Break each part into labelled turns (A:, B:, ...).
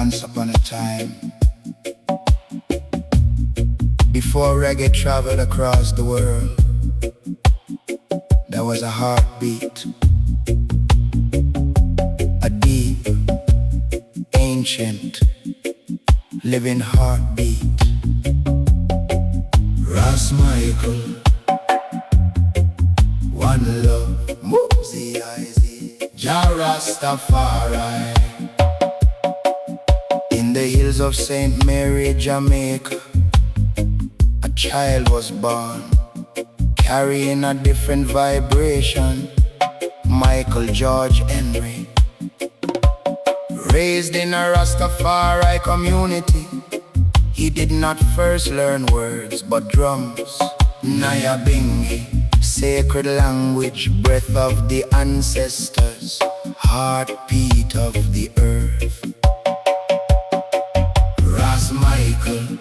A: Once upon a time, before reggae traveled across the world, there was a heartbeat, a deep, ancient, living heartbeat. Ras Michael, one love, Mosey Jah Rastafari. In the hills of St. Mary, Jamaica, a child was born, carrying a different vibration. Michael George Henry, raised in a Rastafari community. He did not first learn words but drums. Nyabinghi, sacred language, breath of the ancestors, heartbeat of the earth. Ras Michael,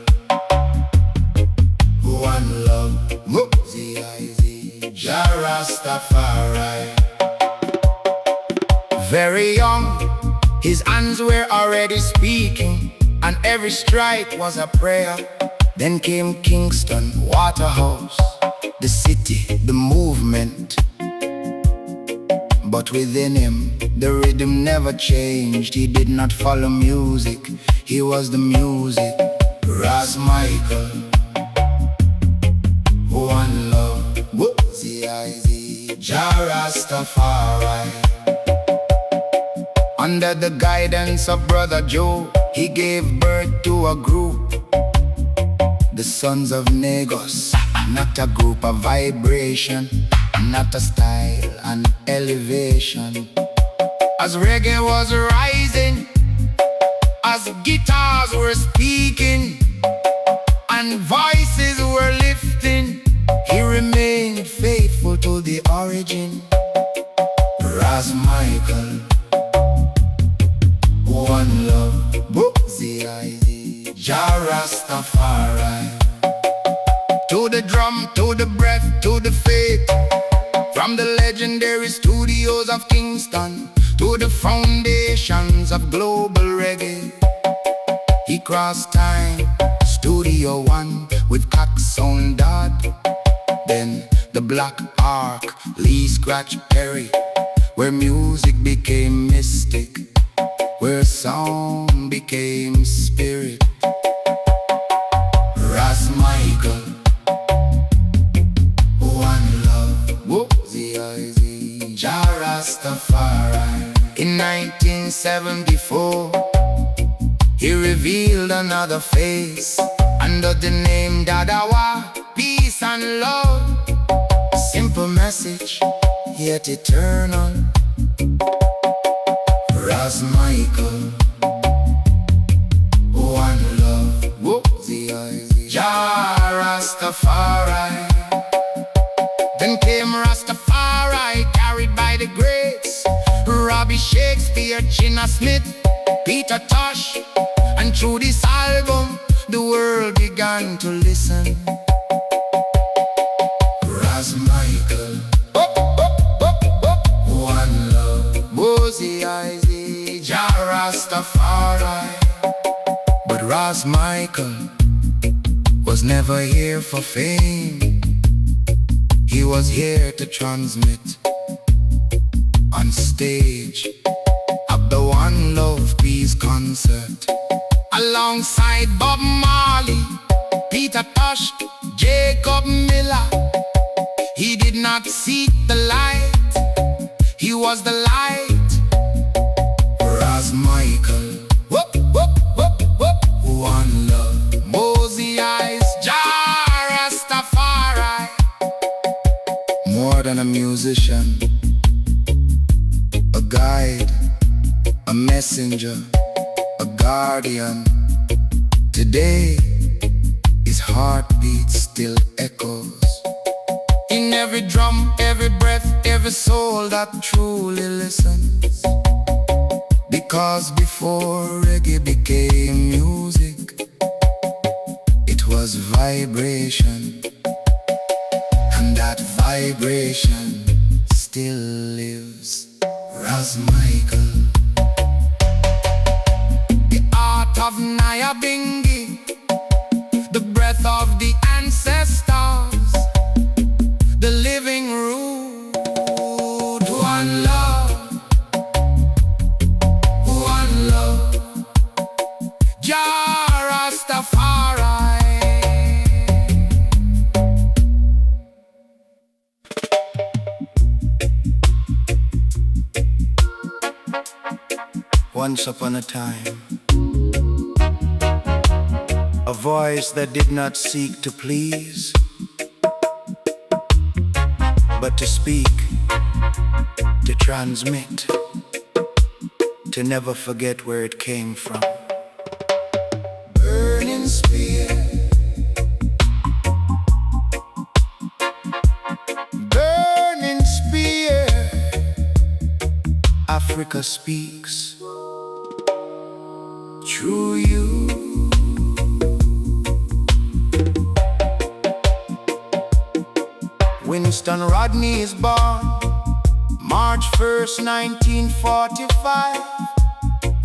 A: one love, Jah Rastafari. Very young, his hands were already speaking, and every strike was a prayer. Then came Kingston, Waterhouse, the city, the movement. But within him, the rhythm never changed. He did not follow music, he was the music. Ras Michael, one love, Jah Rastafari. Under the guidance of Brother Joe, he gave birth to a group, the Sons of Negos. Not a group, a vibration, not a style, an elevation. As reggae was rising, as guitars were speaking, and voices were lifting, he remained faithful to the origin. Ras Michael, one love, Jah Rastafari. To the drum, to the breath, to the faith. From the legendary studios of Kingston to the foundations of global reggae, he crossed time. Studio One with Coxsone Dodd, then the Black Ark, Lee Scratch Perry, where music became mystic, where song became spirit. Ras Michael, one love, Jah Rastafari. In 1974, he revealed another face under the name Dadawa, peace and love. A simple message, yet eternal. Ras Michael, one love, Jah Rastafari. Then came Rastafari, carried by the greats, Robbie Shakespeare, China Smith, Peter Tosh. And through this album, the world began to listen. Ras Michael, one love, Jah Rastafari. But Ras Michael was never here for fame. He was here to transmit on stage at the One Love Peace concert, alongside Bob Marley, Peter Tosh, Jacob Miller. He did not seek the light, he was the light. Ras Michael, one love, Mosey Eyes, Jah Rastafari. More than a musician, a guide, a messenger, a guardian. Today, his heartbeat still echoes in every drum, every breath, every soul that truly listens. Because before reggae became music, it was vibration, and that vibration still lives. Ras Michael, the of Nyabinghi, the breath of the ancestors, the living root. One love, one love, Jah Rastafari.
B: Once upon a time, a voice that did not seek to please, but to speak, to transmit, to never forget where it came from.
A: Burning spear, burning spear,
B: Africa speaks
A: through you.
B: Winston Rodney is born March 1st, 1945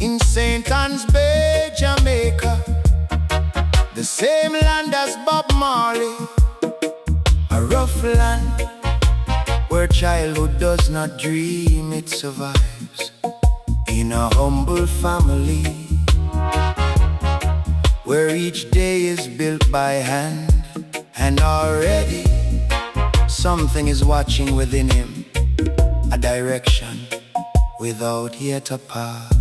B: in St. Ann's Bay, Jamaica, the same land as Bob Marley, a rough land where childhood does not dream, it survives in a humble family, where each day is built by hand, and already something is watching within him, a direction without yet a path.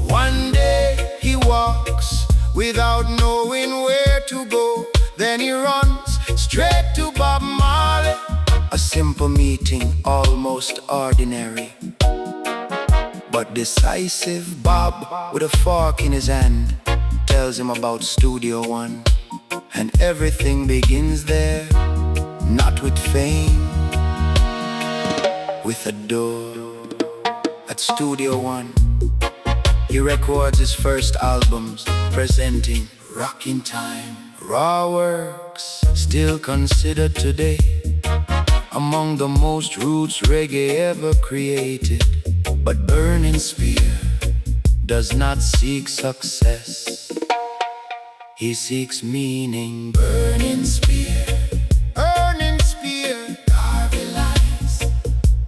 A: One day he walks without knowing where to go, then he runs straight to Bob Marley.
B: A simple meeting, almost ordinary, but decisive. Bob, with a fork in his hand, tells him about Studio One, and everything begins there, not with fame, with a door. At Studio One, he records his first albums, presenting Rockin' Time, raw works, still considered today among the most roots reggae ever created. But Burning Spear does not seek success, he seeks meaning.
A: Burning spear, burning spear, carving lines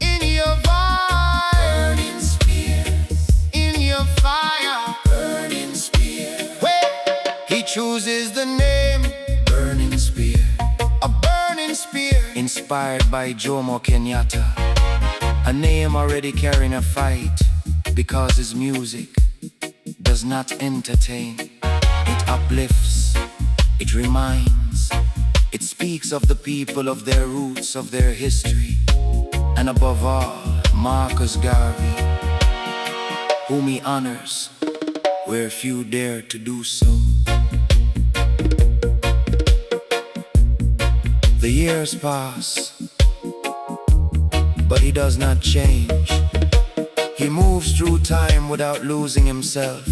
A: in your fire. Burning spears in your fire. Burning spear. Wait, he chooses the name Burning Spear, a burning spear,
B: inspired by Jomo Kenyatta, a name already carrying a fight, because his music does not entertain, it uplifts, it reminds, it speaks of the people, of their roots, of their history, and above all, Marcus Garvey, whom he honors where few dare to do so. The years pass, but he does not change. He moves through time without losing himself.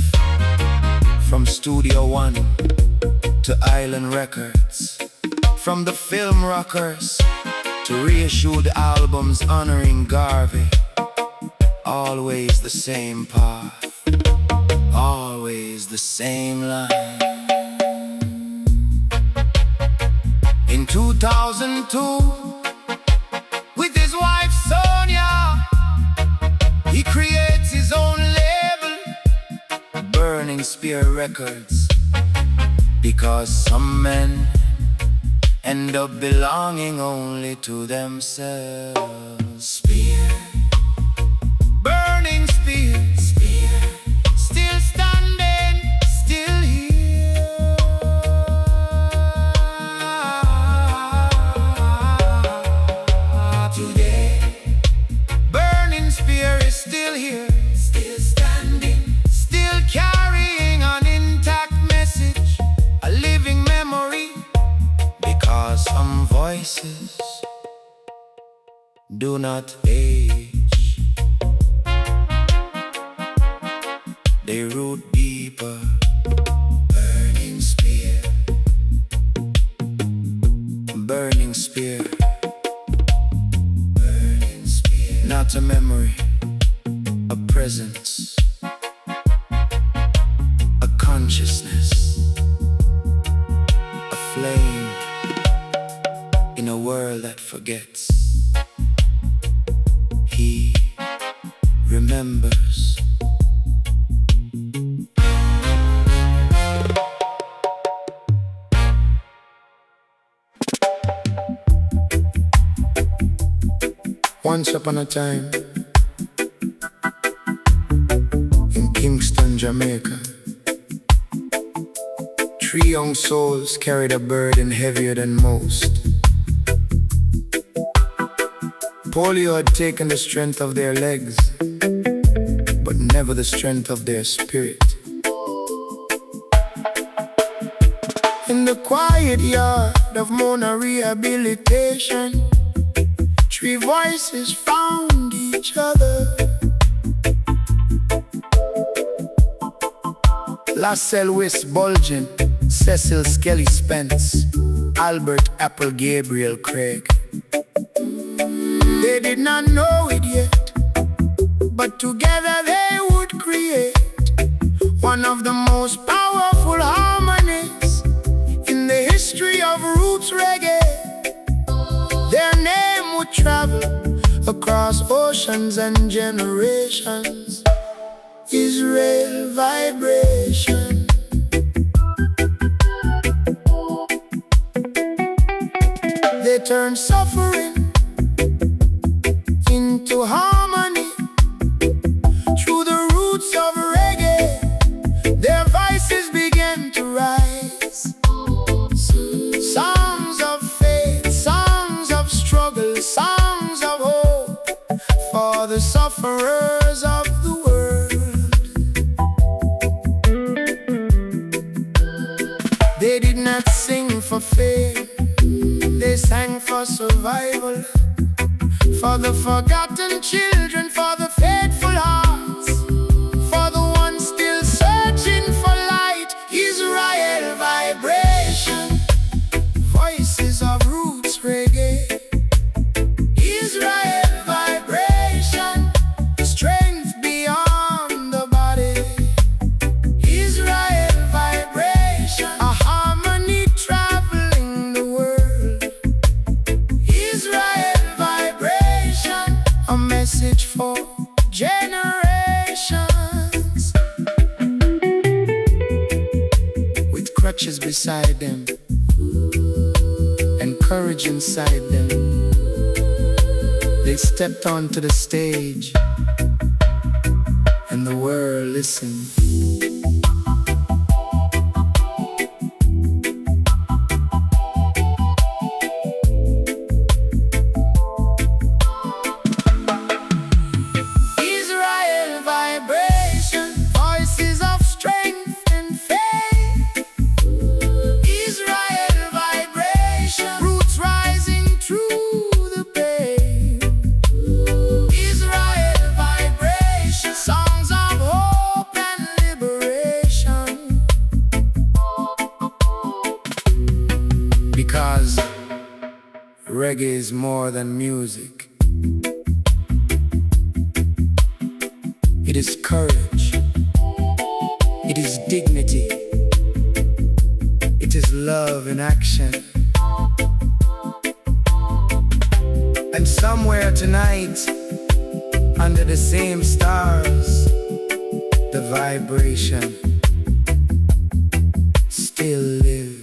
B: From Studio One to Island Records, from the film rockers to reissued albums honoring Garvey. Always the same path, always the same line. In 2002, with his wife Sonia, he creates his own label, Burning Spear Records, because some men end up belonging only to themselves.
A: spear, burning spear, spear, still standing, still here. Today, burning spear is still here, still standing, still carrying an intact message, a living memory,
B: Because some voices do not age, they root deeper.
A: burning spear,
B: Burning spear,
A: burning spear.
B: not not a memory, a presence, a consciousness, a flame in a world that forgets. He remembers.
A: Once upon a time, in Kingston, Jamaica, 3 young souls carried a burden heavier than most. Polio had taken the strength of their legs, but never the strength of their spirit. In the quiet yard of Mona Rehabilitation, 3 voices found each other. Lassell West Bulgent, Cecil Skelly Spence, Albert Apple Gabriel Craig. They did not know it yet, but together they would create one of the most powerful harmonies in the history of roots reggae. Their name would travel across oceans and generations. Israel Vibration. They turned suffering into harmony through the roots of reggae. Their voices began to rise. Songs of faith, songs of struggle, songs of hope for the sufferers of the world. They did not sing for fame, they sang for survival, for the forgotten children, for the faithful hearts, for the ones still searching for light. Israel Vibration, voices of roots reggae. Israel Vibration, strength beyond the body. Israel Vibration, a harmony traveling the world. Israel Vibration, a message for generations. With crutches beside them and courage inside them, they stepped onto the stage and the world listened. Israel Vibration, voices of strength and faith. Israel Vibration, roots rising through the pain. Israel Vibration, songs of hope and liberation. Because reggae is more than music. It is courage, it is dignity, it is love in action. And somewhere tonight, under the same stars, the vibration still lives.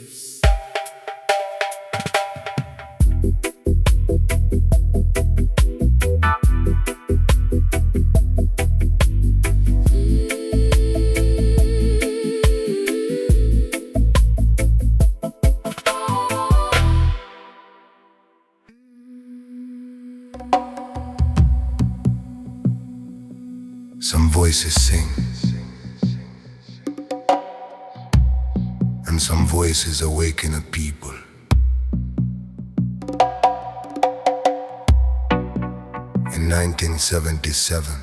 A: Some voices sing, and some voices awaken a people. In 1977,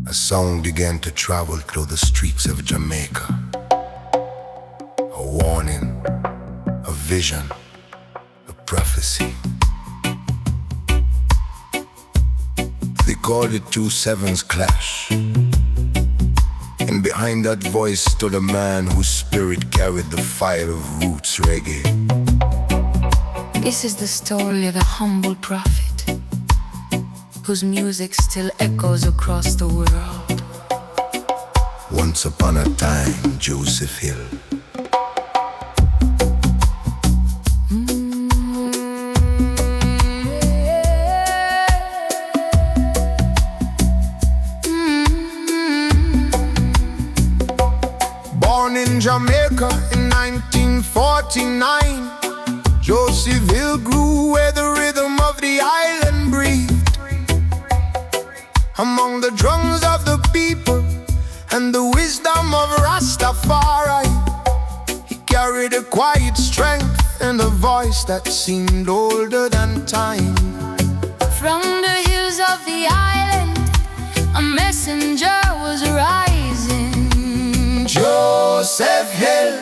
A: a sound began to travel through the streets of Jamaica. A warning, a vision, a prophecy. called it 2 sevens clash. And behind that voice stood a man whose spirit carried the fire of roots reggae.
C: This is the story of a humble prophet whose music still echoes across the world.
A: Once upon a time, Joseph Hill. Born in Jamaica in 1949, Joseph Hill grew where the rhythm of the island breathed. Among the drums of the people and the wisdom of Rastafari, he carried a quiet strength and a voice that seemed older than time.
C: From the hills of the island, a messenger was rising.
A: Joseph Hill,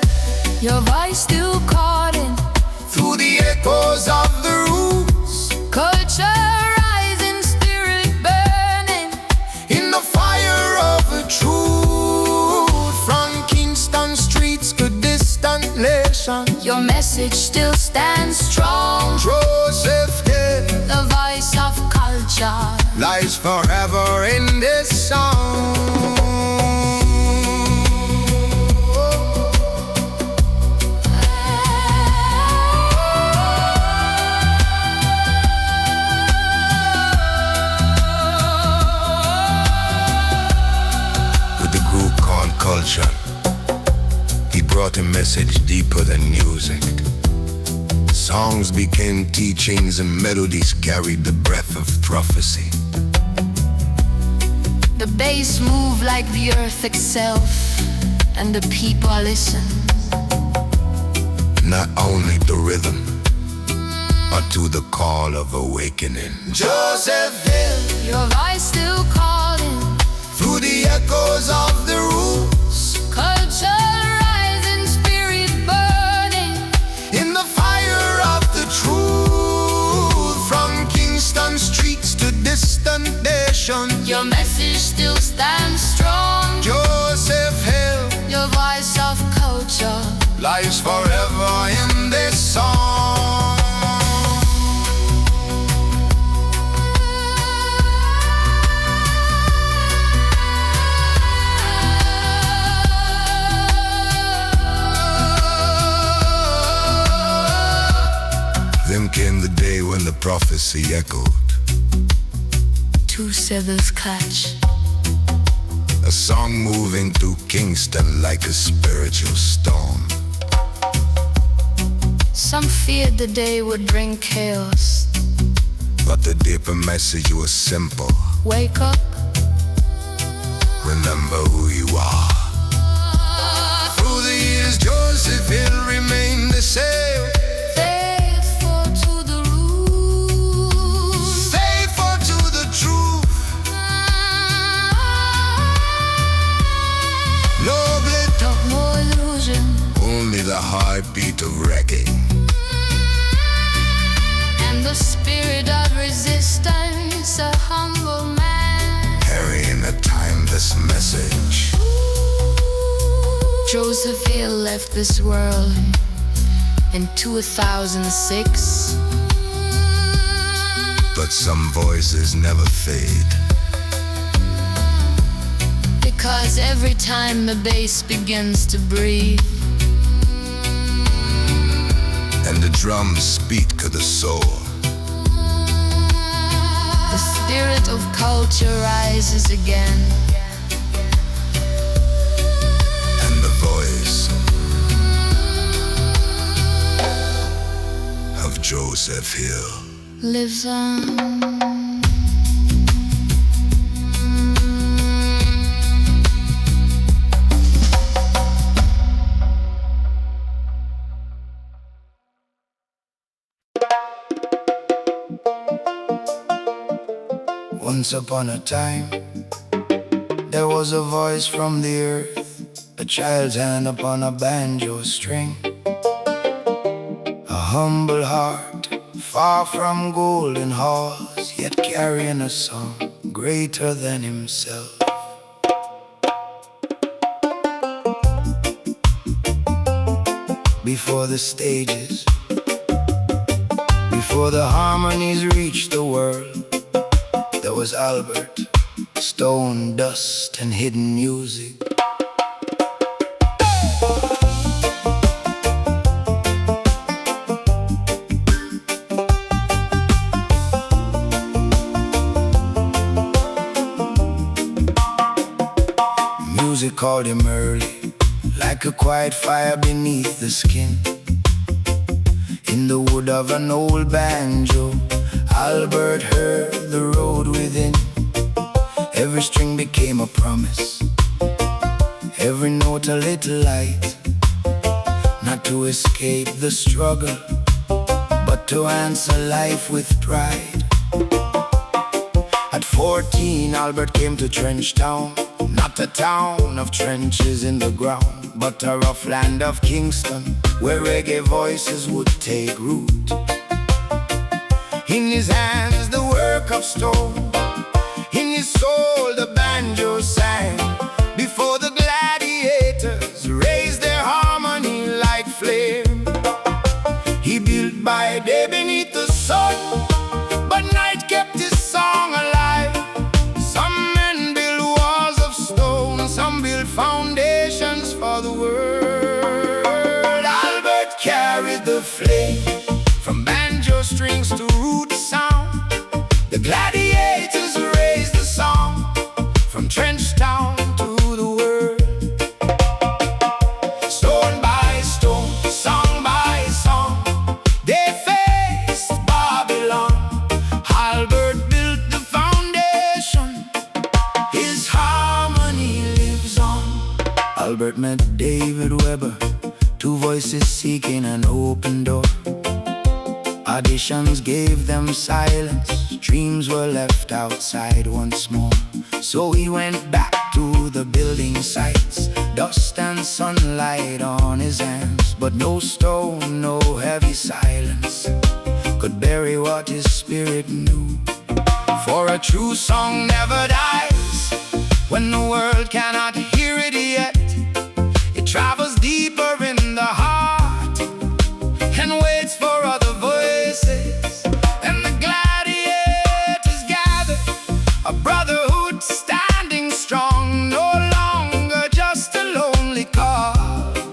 C: your voice still calling
A: through the echoes of the roots.
C: Culture rising, spirit burning
A: in the fire of the truth. From Kingston streets to distant nations,
C: your message still stands strong.
A: Joseph Hill,
C: the voice of culture,
A: lies forever in this song. Culture. He brought a message deeper than music. Songs became teachings and melodies carried the breath of prophecy.
C: The bass moved like the earth itself, and the people listened.
A: Not only the rhythm, but to the call of awakening. Joseph Hill,
C: your voice still calling
A: through the echoes of the roots.
C: Culture rising, spirit burning
A: in the fire of the truth. From Kingston streets to distant nations,
C: your message still stands strong.
A: Joseph Hill,
C: your voice of culture,
A: lies forever in this song. Then came the day when the prophecy echoed.
C: 2 sevens clash,
A: a song moving through Kingston like a spiritual storm.
C: Some feared the day would bring chaos,
A: but the deeper message was simple.
C: Wake up,
A: remember who you are. Through the years, Joseph Hill remained the same. Only the heartbeat of reggae
C: and the spirit of resistance, a humble man
A: carrying a timeless message.
C: Joseph Hill left this world in 2006,
A: but some voices never fade,
C: because every time the bass begins to breathe
A: and the drums speak to the soul,
C: the spirit of culture rises again,
A: and the voice of Joseph Hill
C: lives on.
A: Once upon a time, there was a voice from the earth, a child's hand upon a banjo string, a humble heart, far from golden halls, yet carrying a song. greater than himself. Before the stages, before the harmonies reached the world, there was Albert, stone, dust, and hidden music. Music called him early, like a quiet fire beneath the skin. In the wood of an old banjo, Albert heard the road within. Every string became a promise, every note a little light. Not to escape the struggle, but to answer life with pride. At 14, Albert came to Trench Town. Not a town of trenches in the ground, but a rough land of Kingston, where reggae voices would take root. In his hands the work of stone, in his soul the banjo sang. Before the gladiators raised their harmony like flame. He built by day beneath the sun, but night kept his song alive. Some men build walls of stone, some build foundations for the world. Albert carried the flame, from banjo strings to root sound. The gladiators raised the song, from Trench Town to the world. Stone by stone, song by song, they faced Babylon. Albert built the foundation, his harmony lives on. Albert met David Weber, two voices seeking an open door. Auditions gave them silence, dreams were left outside once more. So he went back to the building sites, dust and sunlight on his hands. But no stone, no heavy silence could bury what his spirit knew. For a true song never dies when the world cannot hear it yet. It travels deeper in the heart and waits for other voices. And the gladiators gather, a brotherhood standing strong, no longer just a lonely call,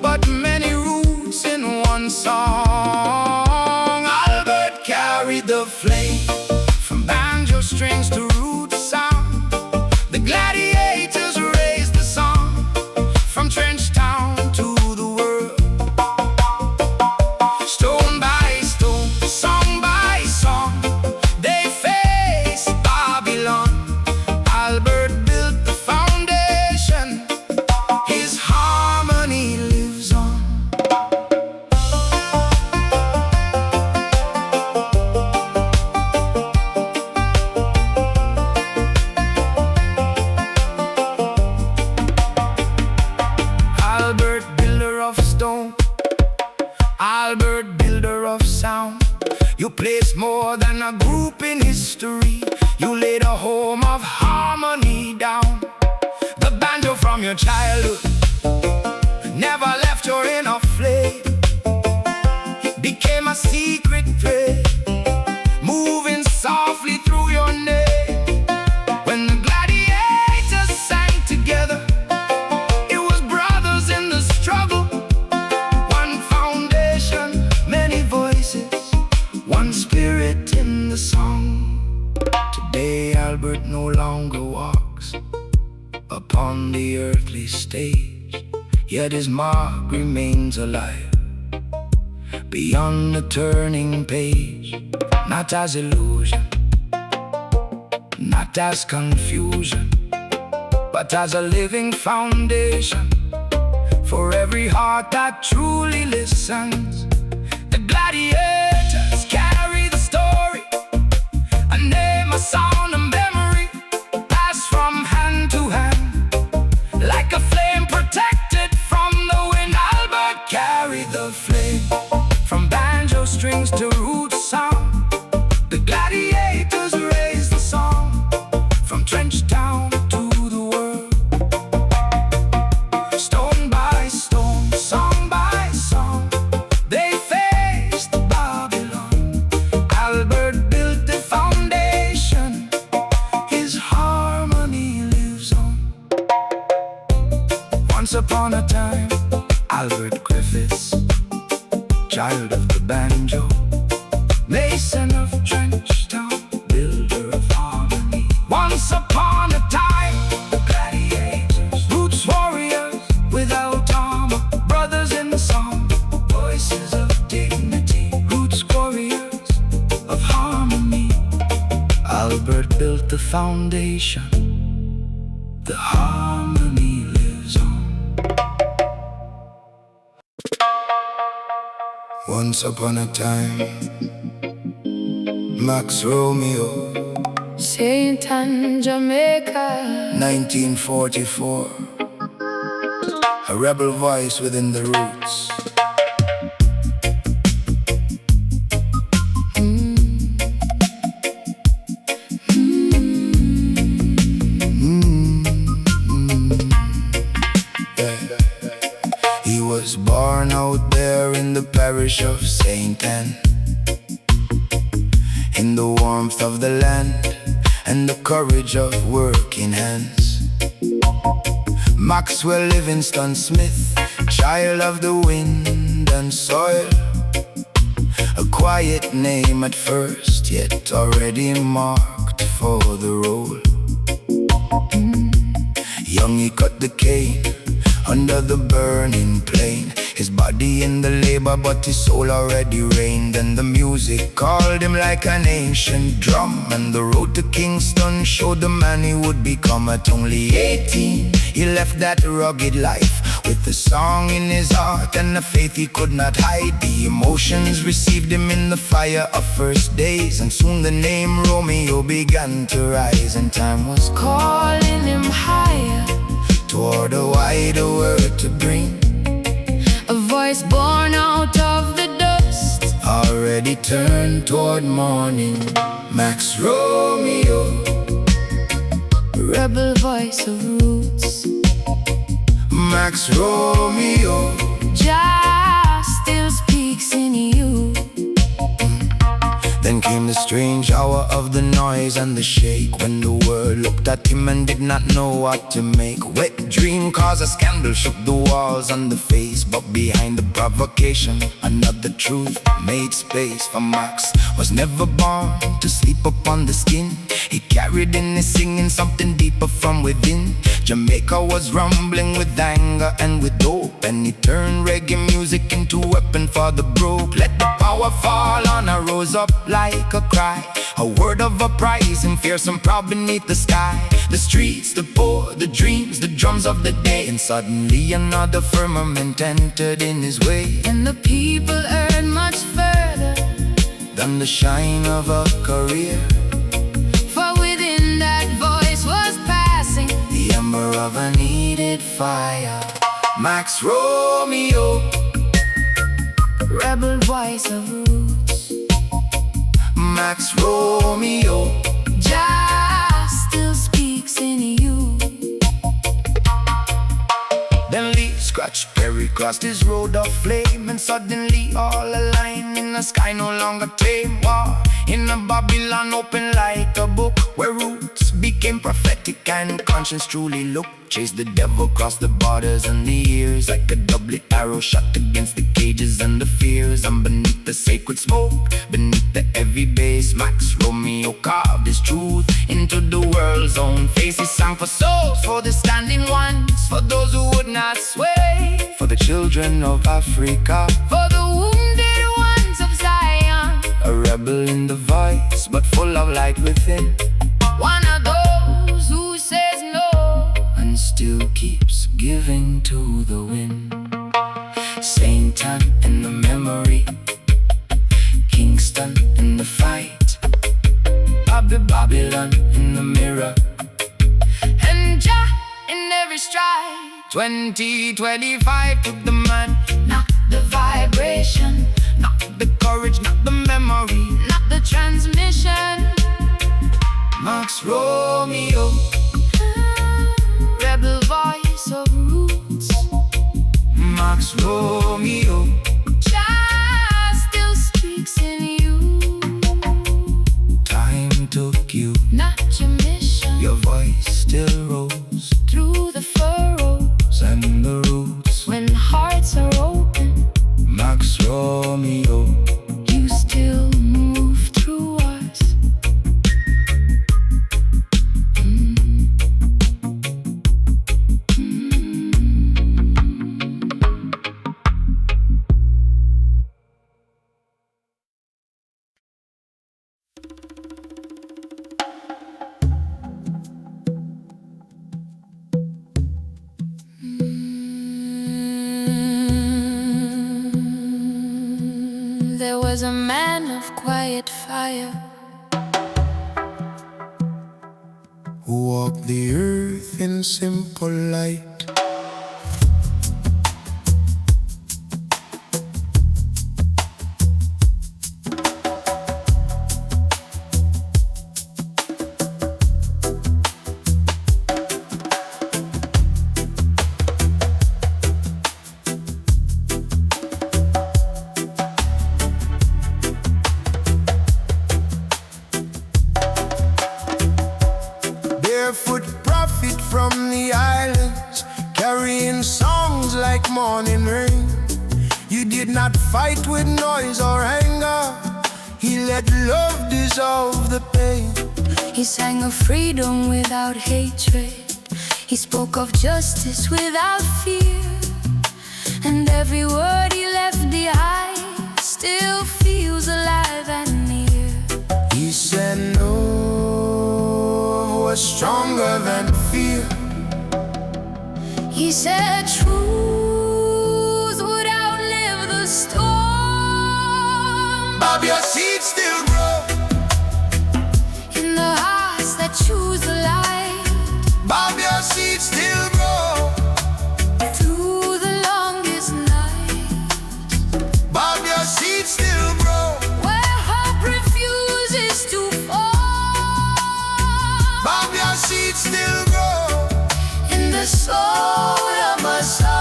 A: but many roots in one song. Albert carried the flame, from banjo strings to root sound. The gladiators raised the song, from Trench Town to the world. Stone by stone, song by song, they faced Babylon. Albert built the foundation, his harmony lives on. Albert, builder of stone, Albert, builder of sound. You placed more than a group in history, you laid a home of harmony down. The banjo from your childhood never left your inner flame. It became a secret thread, moving softly through your name. When the gladiators sang together, it was brothers in the struggle. One foundation, many voices, one spirit in the song. Today Albert no longer walks upon the earthly stage, yet his mark remains alive beyond the turning page. Not as illusion, not as confusion, but as a living foundation for every heart that truly listens. The gladiators carry the story, a name, a sound, a memory, passed from hand to hand, like a flame protected from the wind. Albert carried the flame, from banjo strings to root sound. The gladiators raised the song, from
B: child of the banjo, mason of trench town, builder of harmony. Once upon a time, the gladiators, roots warriors without armor, brothers in song, voices of dignity, roots warriors of harmony. Albert built the foundation, the harmony lives on.
A: Once upon a time, Max Romeo,
C: St. Anne, Jamaica,
A: 1944. A rebel voice within the roots. He was born out there in the parish of St. Anne, in the warmth of the land and the courage of working hands. Maxwell Livingston Smith, child of the wind and soil, a quiet name at first, yet already marked for the role. Young he cut the cane under the burning plain, his body in the labor but his soul already reigned. And the music called him like an ancient drum, and the road to Kingston showed the man he would become. At only 18 he left that rugged life, with a song in his heart and a faith he could not hide. The emotions received him in the fire of first days, and soon the name Romeo began to rise. And time was
C: calling him higher,
A: toward a wider world to bring,
C: a voice born out of the dust,
A: already turned toward morning. Max Romeo,
C: rebel voice of roots.
A: Max Romeo,
C: Jah still speaks in you.
A: Then came the strange hour of the noise and the shake, when the world looked at him and did not know what to make. Wet dream caused a scandal, shook the walls on the face, but behind the provocation another truth made space. For Max was never born to sleep upon the skin. He carried in his singing something deeper from within. Jamaica was rumbling with anger and with hope, and he turned reggae music into a weapon for the broke. Let the power fall on her, rose up like a cry, a word of uprising, fierce and proud beneath the sky. The streets, the poor, the dreams, the drums of the day, and suddenly another firmament entered in his way.
C: And the people heard much further
A: than the shine of a career,
C: for within that voice was passing
A: the ember of a needed fire. Max Romeo,
C: rebel voice of roots.
A: Max Romeo,
C: Jah still speaks in you.
A: Then Lee scratched Perry crossed his road of flame, and suddenly all aligned in the sky no longer tame. War in a Babylon open like a book, where roots became prophetic and conscience truly looked. Chased the devil across the borders and the years, like a double arrow shot against the cages and the fears. And beneath the sacred smoke, beneath the heavy bass, Max Romeo carved his truth into the world's own face. He sang for souls, for the standing ones, for those who would not sway,
B: For the children of Africa,
C: for the wounded ones of Zion.
B: a rebel in the voice, but full of light within,
C: One of those who says no
B: and still keeps giving to the wind. St. Anne in the memory, Kingston in the fight, Babylon in the mirror,
C: and Jah in every stride.
A: 2025 took the man,
C: Not the vibration,
A: not the courage, not the memory.
C: not the transmission.
A: Max Romeo,
C: Rebel voice of roots.
A: Max Romeo,
C: Jah still speaks in you.
B: time took you,
C: Not your mission.
B: your voice still rose,
C: Through the furrows,
B: and the roots.
C: when hearts are open.
B: Max Romeo,
C: was a man of quiet fire,
A: who walked the earth in simple light. Barefoot prophet from the islands, carrying songs like morning rain. You did not fight with noise or anger, he let love dissolve the pain.
C: he sang of freedom without hatred, he spoke of justice without fear, and every word he left behind still feels alive and near.
A: He said love was stronger than fear.
C: He said truth would outlive the storm.
A: Bob, your seeds still grow
C: In the hearts that choose the light,
A: Bob, your seeds still grow
C: through the longest night,
A: Bob, your seeds still grow
C: where hope refuses to fall.
A: Bob, your seeds still grow
C: In the soul of my soul.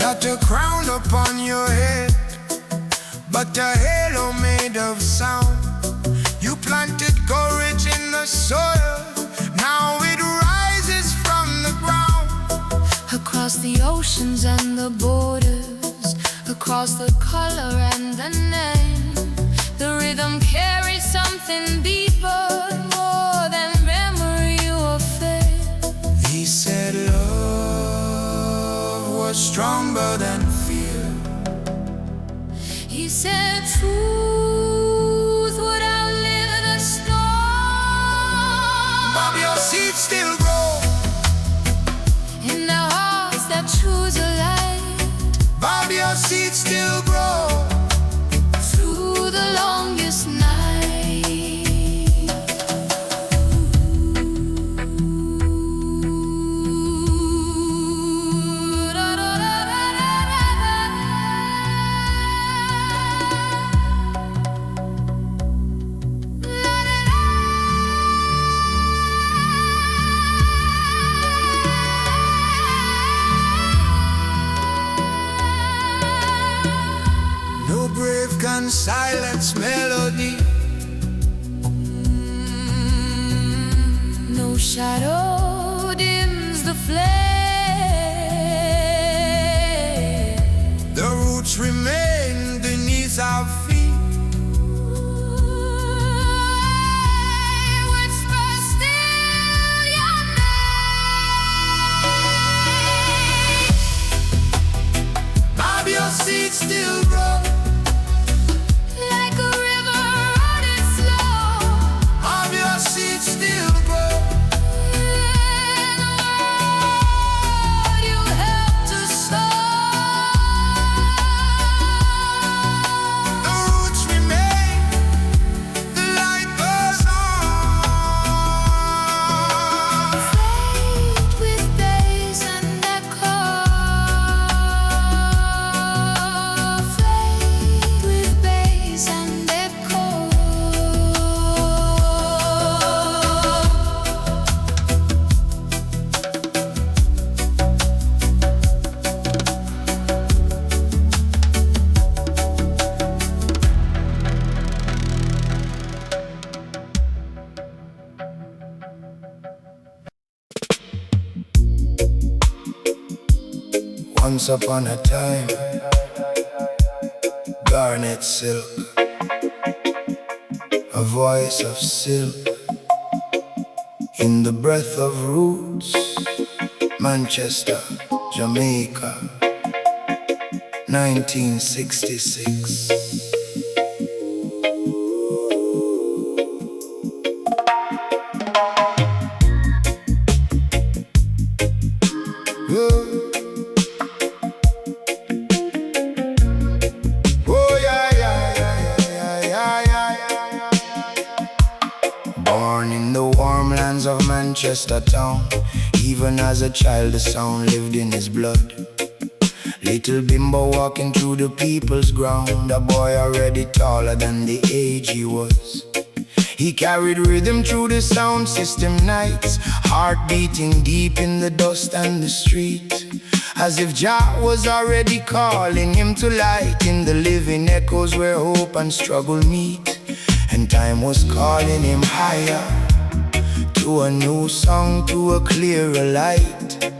A: Not a crown upon your head, but a halo made of sound. You planted courage in the soil, now it rises from the ground.
C: Across the oceans and the borders, across the color and the name, the rhythm carries something deeper, more than memory or fame.
A: He said love was stronger than fear.
C: He said truth would outlive the storm.
A: Bob, your seeds still grow
C: In the hearts that choose a light,
A: Bob, your seeds still grow
C: through the longest night.
A: No grave can silence melody.
C: No shadow dims the flame.
A: The roots remain beneath our feet.
C: Whisper still your name.
A: Bob, your seeds still grow
C: Like a river running slow.
A: Bob, your seeds still grow
C: What you help to sow.
A: The roots remain, the light goes on.
C: Fade with bass and echo. Fade with bass and echo.
A: Once upon a time, Garnett Silk, a voice of silk, in the breath of roots, Manchester, Jamaica, 1966. Manchester town. Even as a child, the sound lived in his blood. Little bimbo walking through the people's ground, a boy already taller than the age he was. He carried rhythm through the sound system nights, heart beating deep in the dust and the street, as if Jah was already calling him to light in the living echoes where hope and struggle meet. And time was calling him higher, to a new song, to a clearer light.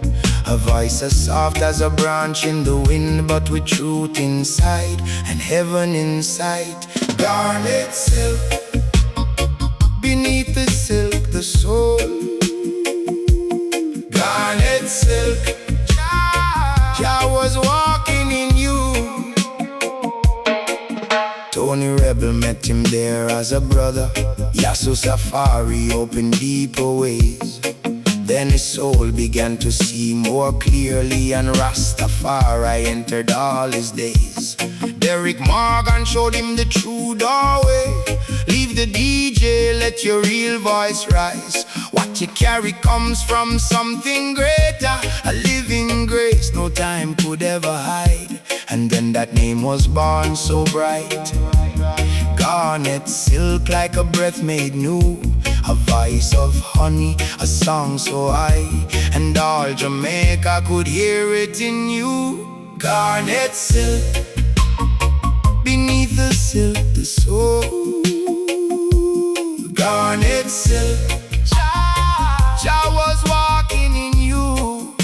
A: A voice as soft as a branch in the wind, but with truth inside and heaven in sight. Garnett silk, beneath the silk, the soul. Garnett silk, Jah was walking in you. Tony Rebel met him there as a brother. Yasu Safari opened deeper ways. Then his soul began to see more clearly, and Rastafari entered all his days. Derek Morgan showed him the true doorway. Leave the DJ, let your real voice rise. What you carry comes from something greater, a living grace no time could ever hide. And then that name was born so bright. Garnet silk, like a breath made new, a voice of honey, a song so high, and all Jamaica could hear it in you. Garnet silk, beneath the silk, the soul. Garnet silk, Jah was walking in you.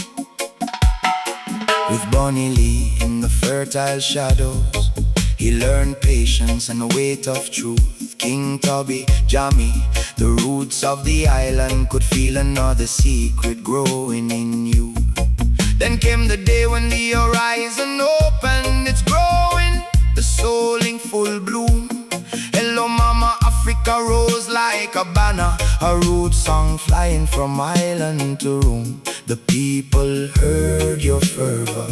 A: With Bonnie Lee in the fertile shadows, he learned patience and the weight of truth. King Tubby, Jammy, the roots of the island could feel another secret growing in you. Then came the day when the horizon opened, it's growing, the soul in full bloom. Hello Mama Africa rose like a banner, a root song flying from island to room. The people heard your fervor,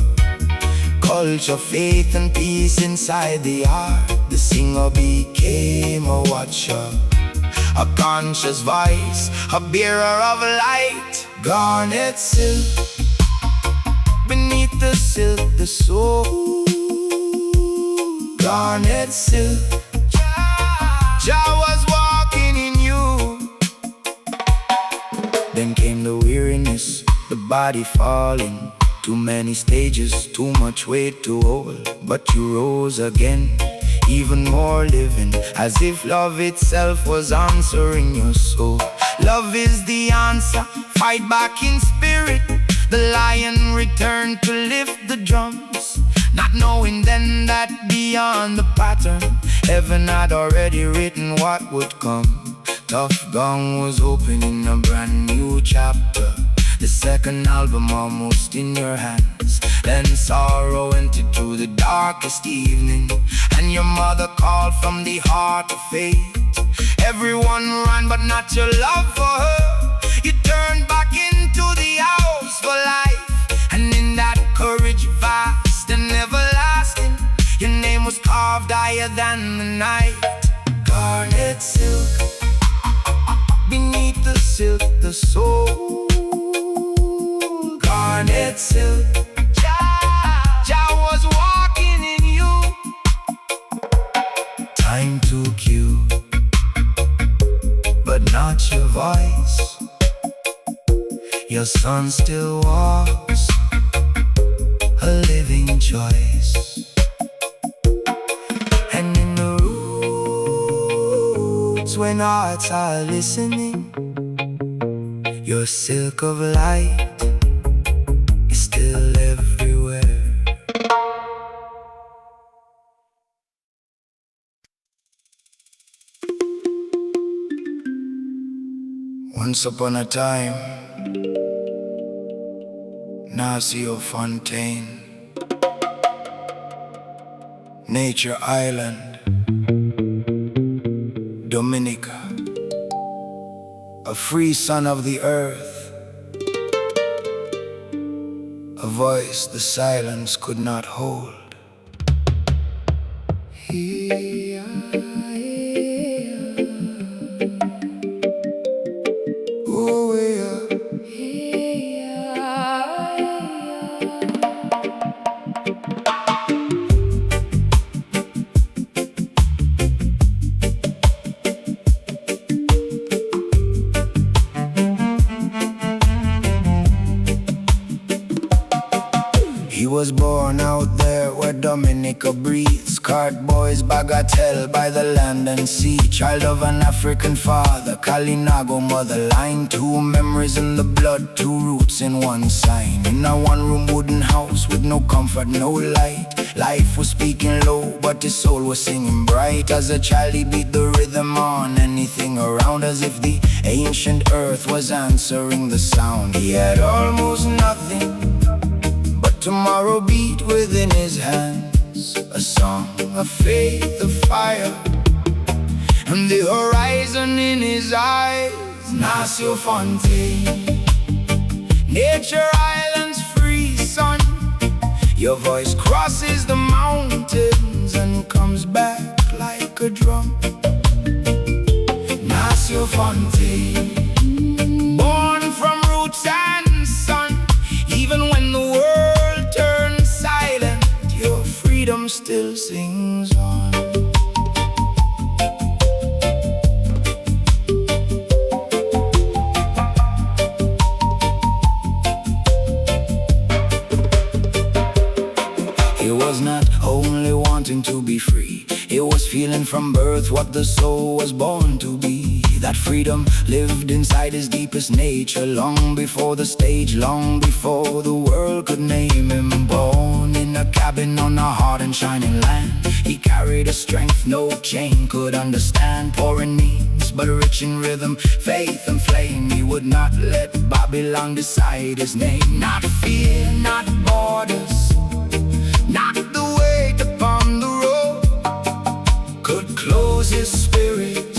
A: culture, faith and peace inside the heart. The singer became a watcher, a conscious voice, a bearer of light. Garnet silk, beneath the silk, the soul. Garnet silk, Jah was walking in you. Then came the weariness, the body falling. Too many stages, too much weight to hold. But you rose again, even more living, as if love itself was answering your soul. Love is the answer, fight back in spirit. The lion returned to lift the drums, not knowing then that beyond the pattern, heaven had already written what would come. Tough Gong was opening a brand new chapter, the second album almost in your hands. Then sorrow entered through the darkest evening, and your mother called from the heart of faith. Everyone ran, but not your love for her. You turned back into the house for life, and in that courage vast and everlasting, your name was carved higher than the night. Garnet silk, beneath the silk, the soul. Garnet silk, Jah was walking in you. Time took you, but not your voice. Your son still walks, a living choice. And in the roots, when hearts are listening, your silk of light is still everywhere. Once upon a time, Nasio Fontaine, Nature Island, Dominica, a free son of the earth, a voice the silence could not hold. Oh, yeah.
B: Dominica breathes. Cart boys, bagatelle by the land and sea. Child of an African father, Kalinago motherline. Two memories in the blood, two roots in one sign. In a one-room wooden house with no comfort, no light. Life was speaking low, but his soul was singing bright. As a child he beat the rhythm on anything around, as if the ancient earth was answering the sound. He had almost nothing, but tomorrow beat within his hands. A song of faith, of fire, and the horizon in his eyes. Nasio Fontaine, Nature Island's free son. Your voice crosses the mountains and comes back like a drum. Nasio Fontaine, born from roots and sun. Even when the world turns silent, your freedom still sings on. It was not only wanting to be free, it was feeling from birth what the soul was born to be. That freedom lived inside his deepest nature, long before the stage, long before the world could name him. Born in a cabin on a hot and shining land, he carried a strength no chain could understand. Poor in needs, but rich in rhythm, faith and flame. He would not let Babylon decide his name. Not fear, not borders, not the weight upon the road could close his spirit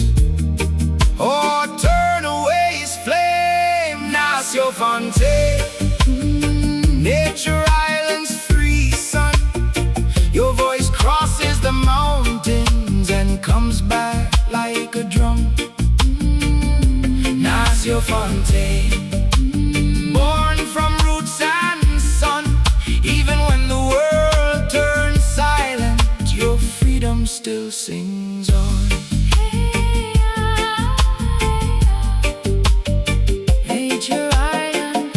B: or turn away his flame. Nasio Fontaine, Nature Island's free son. Your voice crosses the mountains and comes back like a drum. Nasio Fontaine, born from roots and sun. Even when the world turns silent, your freedom still sings on. Nature Island.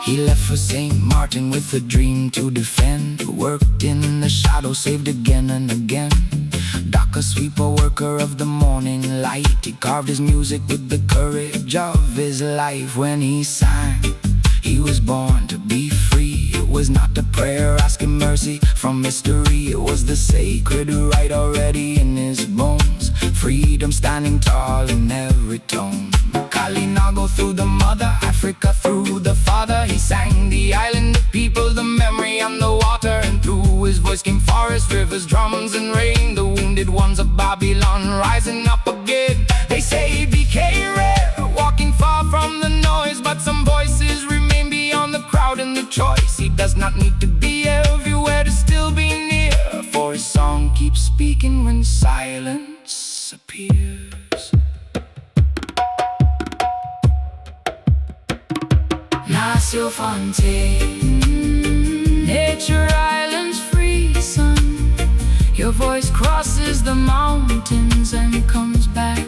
B: He left for St. Martin with a dream to defend. Worked in the shadow, saved again and again. Docker sweeper, worker of the morning light. He carved his music with the courage of his life. When he sang, he was born to be free. It was not a prayer asking mercy from mystery, it was the sacred right already in his bones. Freedom standing tall in every tone. Kalinago through the mother, Africa through the father. He sang the island, the people, the memory and the water. And through his voice came forest, rivers, drums and rain. The wounded ones of Babylon rising up again. They say he became rare, walking far from the noise, but some voices remain beyond the crowd and the choice. He does not need to be everywhere to still be near, for his song keeps speaking when silence appears. Nasio Fontaine, Nature Island's free son. Your voice crosses the mountains and comes back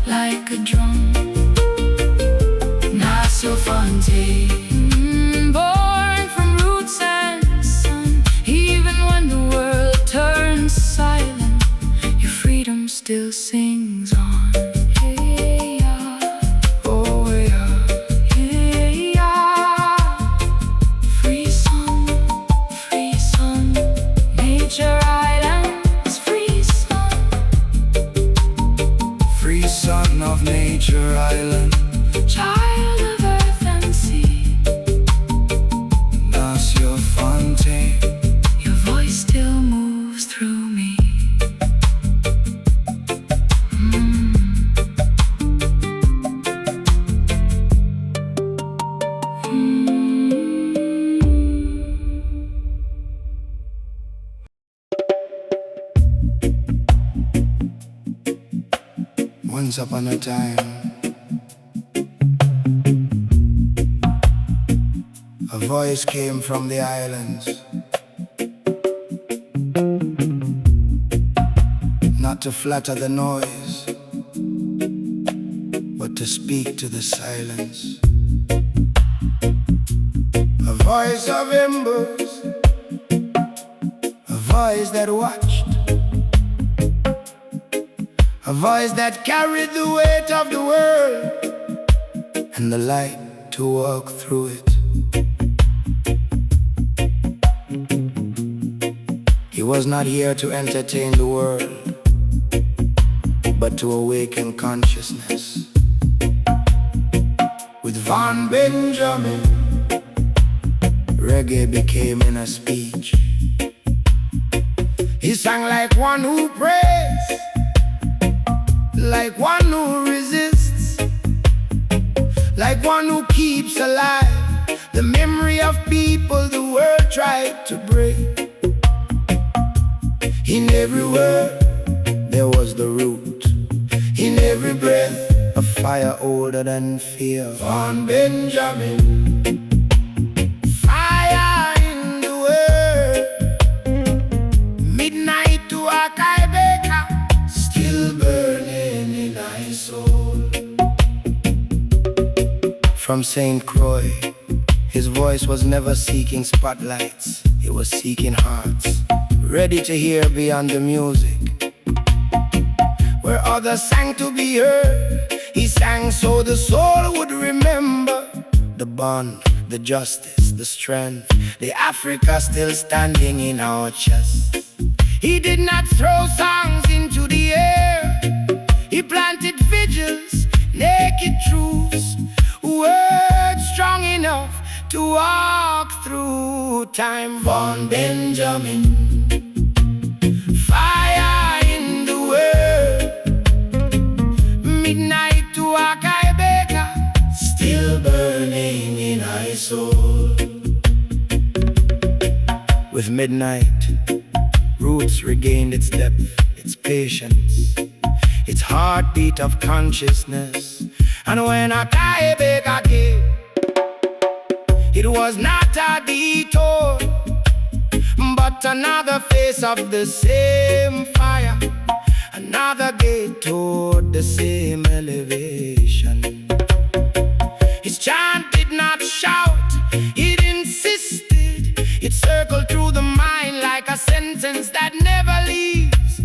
B: like a drum. Nasio Fontaine, born from roots and sun. Even when the world turns silent, your freedom still sings on. Hey, yeah. Oh, yeah. Hey, yeah. Free son, Nature Island's free son. Free son of Nature Island, child of earth and sea. Nasio Fontaine, your voice still moves through me. Once upon a time, a voice came from the islands, not to flatter the noise, but to speak to the silence.
A: voice of embers, a voice that watched, a voice that carried the weight of the world and the light to walk through it. He was not here to entertain the world, but to awaken consciousness. With Vaughn Benjamin, reggae became inner speech. He sang like one who prays, like one who resists, like one who keeps alive the memory of people the world tried to break. In every word there was the root, in every breath a fire older than fear. Vaughn Benjamin, fire in the world, midnight to Akaibeka, still burning in my soul. From St. Croix, his voice was never seeking spotlights, it was seeking hearts, ready to hear beyond the music. Where others sang to be heard, he sang so the soul would remember the bond, the justice, the strength, the Africa still standing in our chest. He did not throw songs into the air, he planted vigils, naked truths, words strong enough to walk through time. Vaughn Benjamin, fire in the world, midnight to Akaibeka, still burning in my soul. With midnight, roots regained its depth, its patience, its heartbeat of consciousness. And when Akaibeka came, it was not a detour, but another face of the same fire, another gate toward the same elevation. His chant did not shout, it insisted. It circled through the mind like a sentence that never leaves.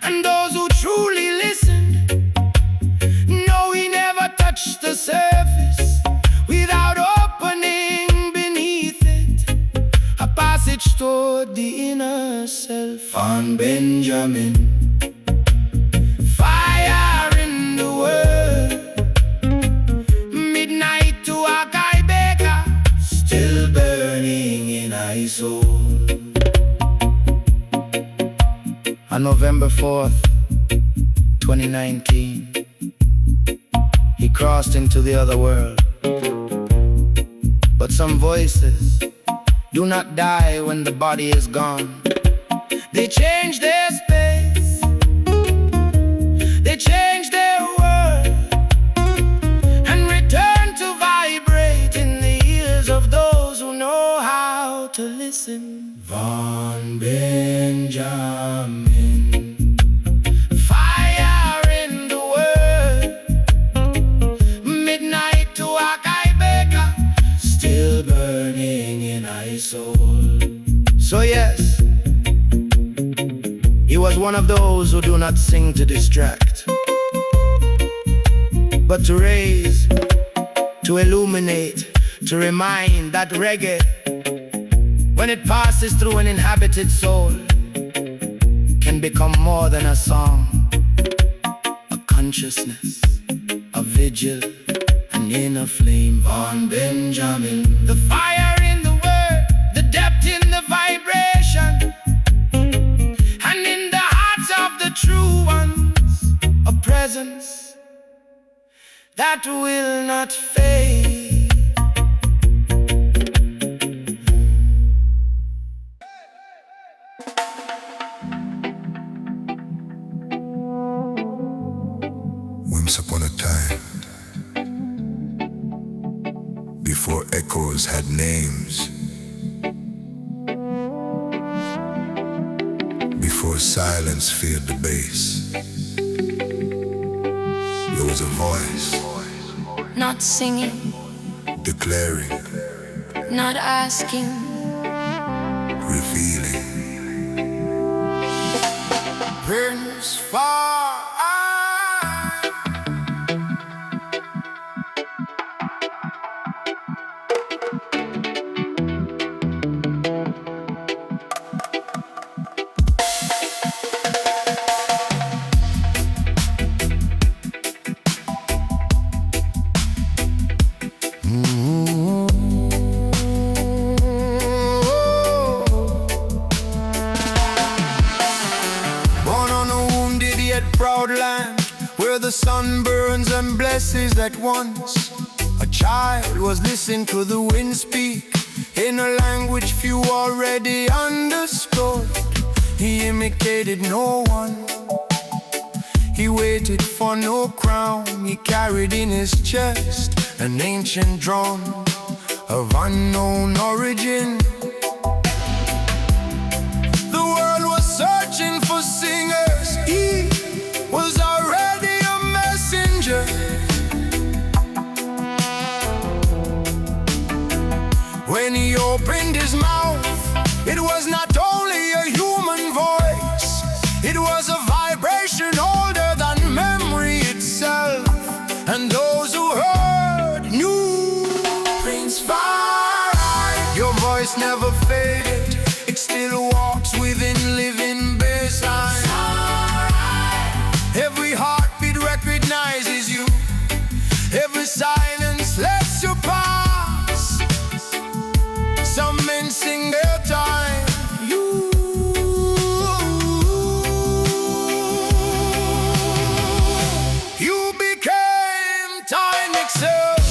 A: And those who truly listened know he never touched the surface without opening beneath it a passage toward the inner self. Vaughn Benjamin, fire in the world, midnight to Akaibeka, still burning in my soul. On November 4th, 2019, he crossed into the other world. But some voices do not die when the body is gone. They change their space, they change their world, and return to vibrate in the ears of those who know how to listen. Vaughn Benjamin, fire in the world, midnight to Akaibeka, still burning in my soul. So yes, he was one of those who do not sing to distract, but to raise, to illuminate, to remind that reggae, when it passes through an inhabited soul, can become more than a song, a consciousness, a vigil, an inner flame. Vaughn Benjamin, the fire in the word, the depth in the vibration, and in the hearts of the true ones, a presence that will not fade.
D: Once upon a time, before echoes had names, before silence filled the bass, there was a voice
C: not singing,
D: declaring
C: not asking,
D: revealing.
A: Prince Far.
E: Proud land where the sun burns and blesses at once. A child was listening to the wind speak in a language few already understood. He imitated no one, he waited for no crown. He carried in his chest an ancient drum of unknown origin. The world was searching for singers, he was already a messenger. When he opened his mouth, it was not only a human voice, it was a vibration older than memory itself. And those who heard knew Prince Far. Your voice never faded, it still walks within living baseline. Every heartbeat recognizes you, every silence lets you pass. Some men sing their time, you became time itself.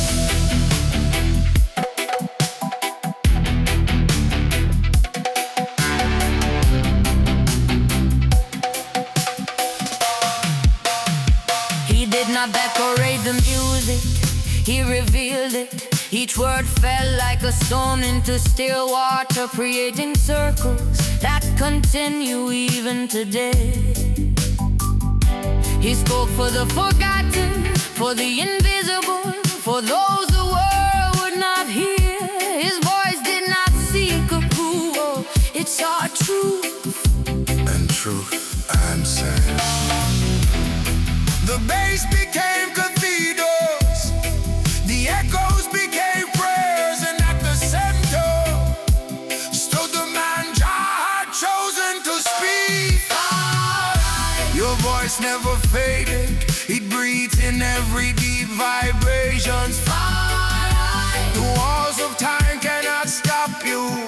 C: he did not decorate the music, he revealed it. Each word fell like a stone into still water, creating circles that continue even today. He spoke for the forgotten, for the invisible, for those the world would not hear. His voice did not seek approval, it sought truth.
D: And truth answered.
E: The bass became cathedrals, the echoes became prayers, and at the center stood the man Jah had chosen to speak. Your voice never faded, it breathed in every deep vibrations. The walls of time cannot stop you,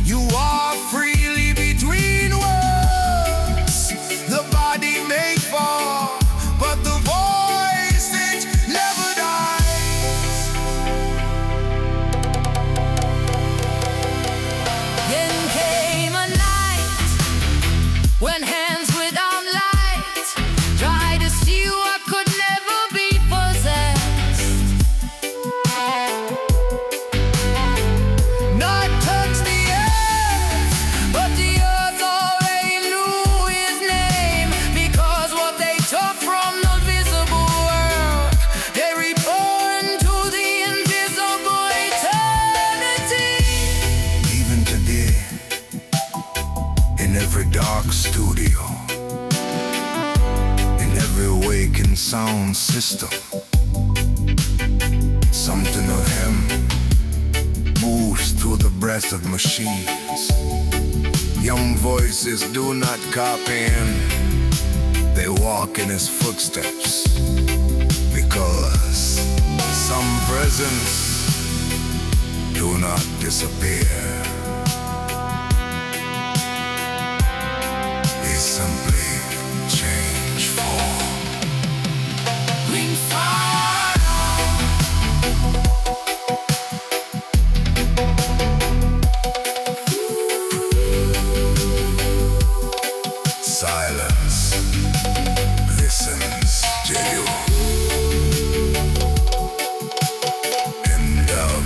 E: you walk freely between words. The body may fall, but the voice, it never dies.
C: Then came a night when hands without light tried to see what could never be possessed. Not touch the earth, but the earth already knew his name, because what they took from the visible world, they reborn to the invisible eternity.
D: Even today, in every dark studio, in every awakened sound system, something of him moves through the breath of machines. Young voices do not copy him, they walk in his footsteps, because some presence do not disappear. They simply change form.
E: Bring fire.
D: Silence listens to you. In dub,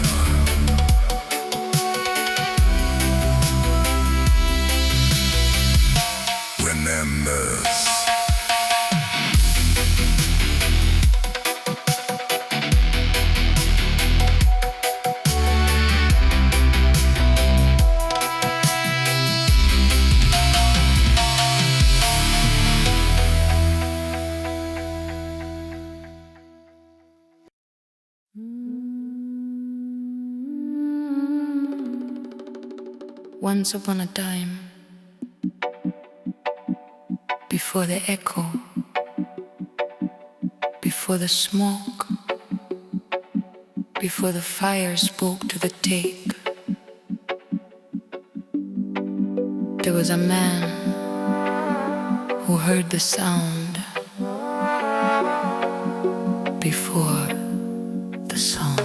C: Once upon a time, before the echo, before the smoke, before the fire spoke to the take, there was a man who heard the sound before the song.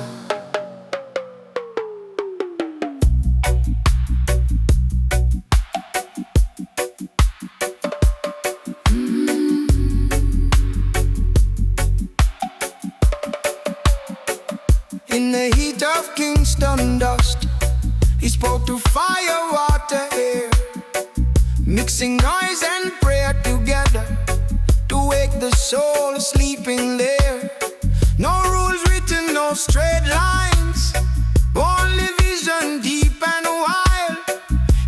E: In the heat of Kingston dust, he spoke to fire, water, air, mixing noise and prayer together to wake the soul sleeping there. No rules written, no straight lines, only vision deep and wild.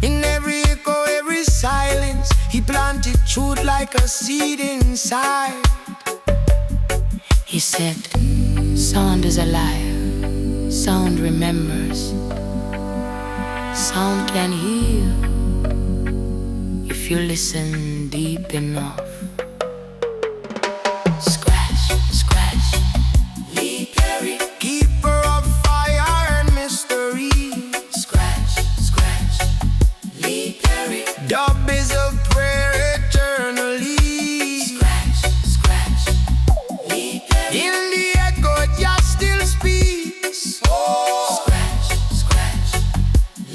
E: In every echo, every silence, he planted truth like a seed inside.
C: He said, sound is alive. Sound remembers. Sound can heal if you listen deep enough. Scratch, scratch, Lee Perry,
E: keeper of fire and mystery.
C: scratch, scratch, Lee Perry,
E: Dub is a prayer eternally.
C: scratch, scratch, Lee Perry,
E: In the echo, just still speaks.
C: scratch, scratch,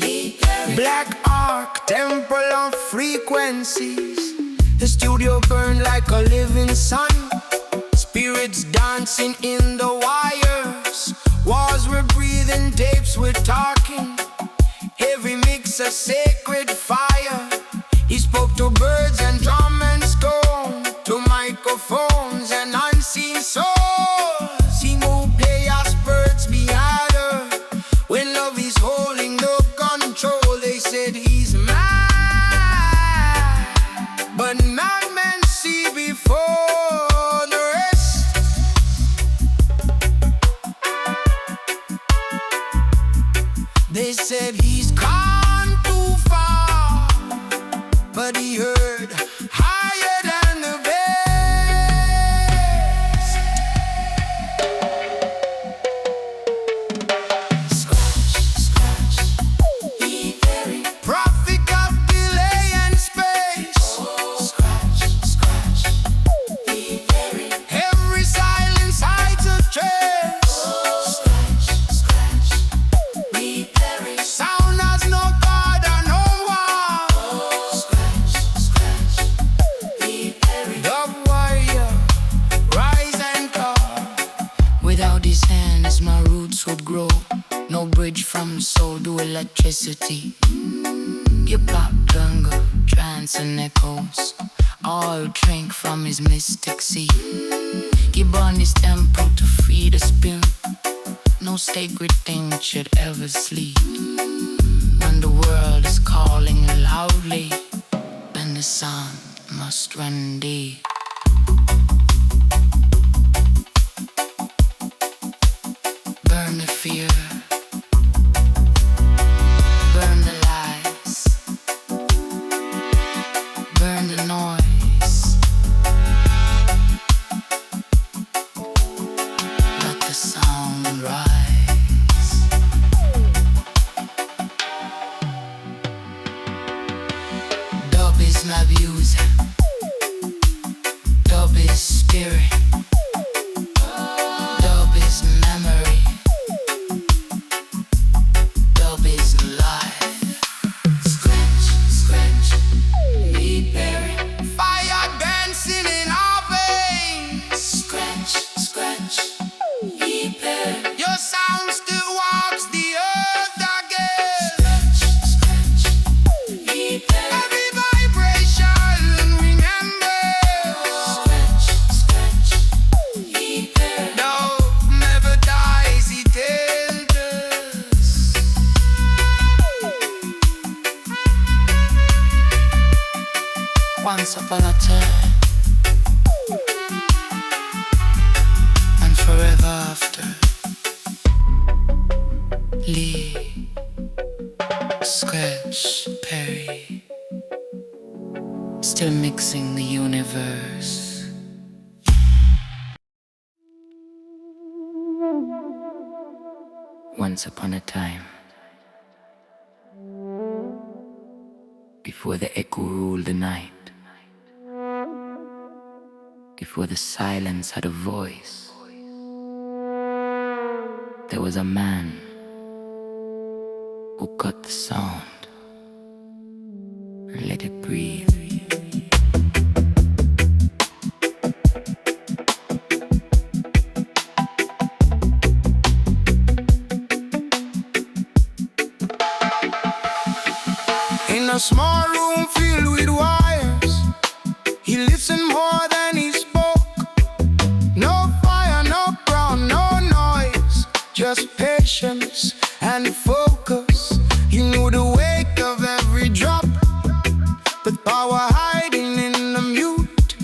C: Lee Perry,
E: Black Ark, temple of frequencies. The studio burned like a living sun. Spirits dancing in the wires. Walls were breathing, tapes were talking. Every mix a sacred fire. He spoke to birds and drum and stone, to microphones and unseen souls. He moved chaos birds behind her. When love is holding the control, they said he's mad, but madmen see before the rest. They said he's gone too far, but he heard higher than the best.
C: scratch, scratch, Lee Perry,
E: Prophet of delay and space.
C: scratch, scratch, Lee Perry,
E: Every silence hides a trace.
C: scratch, scratch, Lee Perry,
E: Sound has no God or no wall.
C: scratch, scratch, Lee Perry.
E: Dub warrior, rise and call.
C: Without his hands, my roots would grow. No bridge from soul to electricity. Hip hop, jungle, trance and echoes, all drink from his mystic sea. He burned his temple to free the spirit. No sacred thing should ever sleep. When the world is calling loudly, then the sun must run deep. Burn the fear, burn the lies, burn the noise. Let the sound rise. Dub is my music, dub is spirit, dub is memory, dub is life. Scratch, scratch, Lee Perry,
E: Fire dancing in our veins.
C: scratch, scratch, Lee Perry,
E: Your sound still walks the earth again.
C: scratch, scratch, Lee Perry,
E: Every vibration remembers.
C: scratch, scratch, Lee Perry,
E: No, never dies, he tells us.
C: Once upon a time and forever after. Lee, scratch,
B: Rastafari, still mixing the universe. Once upon a time, before the echo ruled the night, before the silence had a voice, there was a man who cut the sound and let it breathe.
E: In a small room filled with wires, he listened more than he spoke. No fire, no ground, no noise, just patience and focus. He knew the weight of every drop, but power hiding in the mute.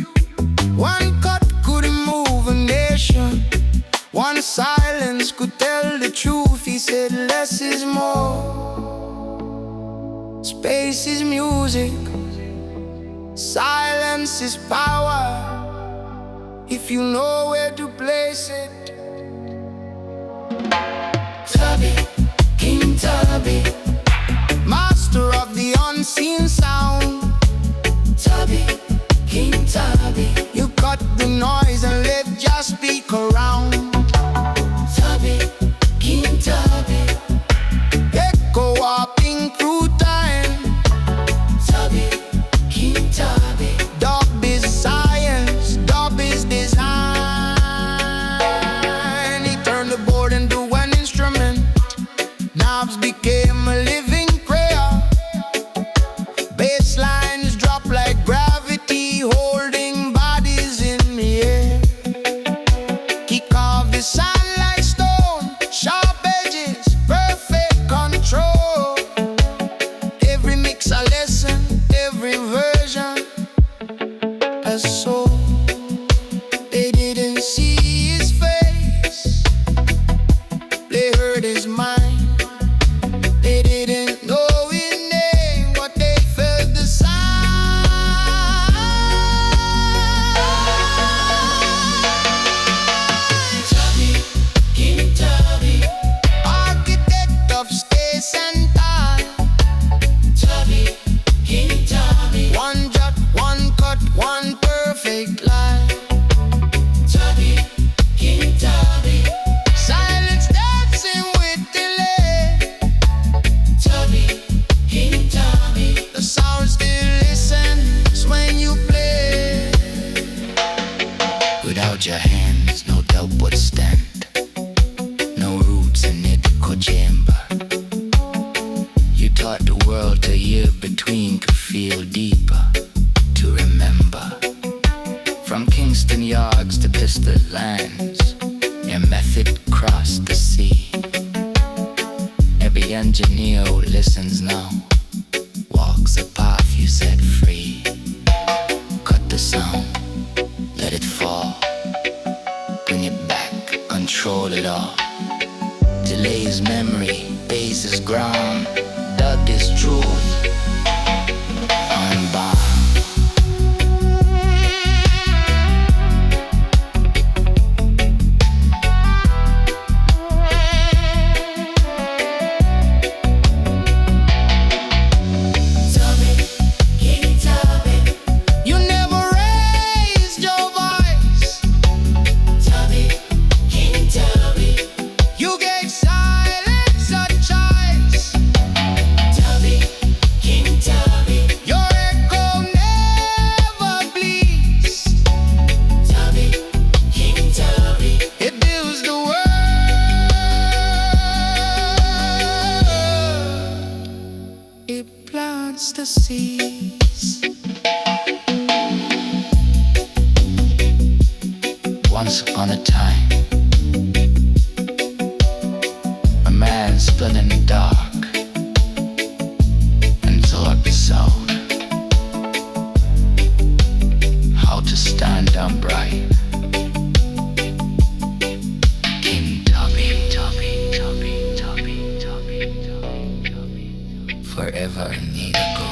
E: One cut could move a nation, one silence could tell the truth. He said less is more. Space is music, silence is power, if you know where to place it. Tubby, King Tubby, master of the unseen sound. Tubby, King Tubby, you cut the noise and let just speak around. Tubby, King Tubby, echo warping through time. Tubby, King Tubby, dub is science, dub is design. He turned the board into an instrument, knobs became a living prayer. Bass lines drop like gravity, holding bodies in the air. He carved the sand like stone, sharp edges, perfect control. Every mix a lesson, every version a soul. They didn't see his face, they heard his mind. They didn't know his name, but they felt the sign. Tubby, King Tubby, architect of space and time. Tubby, King Tubby, one jot, one cut, one perfect line. Tubby, King Tubby, silence dancing with delay. Tubby, King Tubby, the sound still listens when you play.
B: Without your hands, no doubt would stand. No roots in it, chamber. You taught the world to hear between, could feel deeper, to remember. From Kingston Yards to Pistol Lands, your method crossed the sea. Every engineer who listens now walks a path you set free. Cut the sound, let it fall, bring it back, control it all. Delay is memory, base is ground, dug is truth, unbound.
E: Tubby, King Tubby, you never raised your voice. Tubby, King Tubby, you gave silence a choice. Tubby, King Tubby, your echo never bleeds. Tubby, King Tubby, it builds the world, it plants the seeds.
B: Once upon a time, a man stood in the dark and taught the soul how to stand upright. King Tubby, Tubby, Tubby, Tubby, Tubby, Tubby, Tubby, forever in need of gold.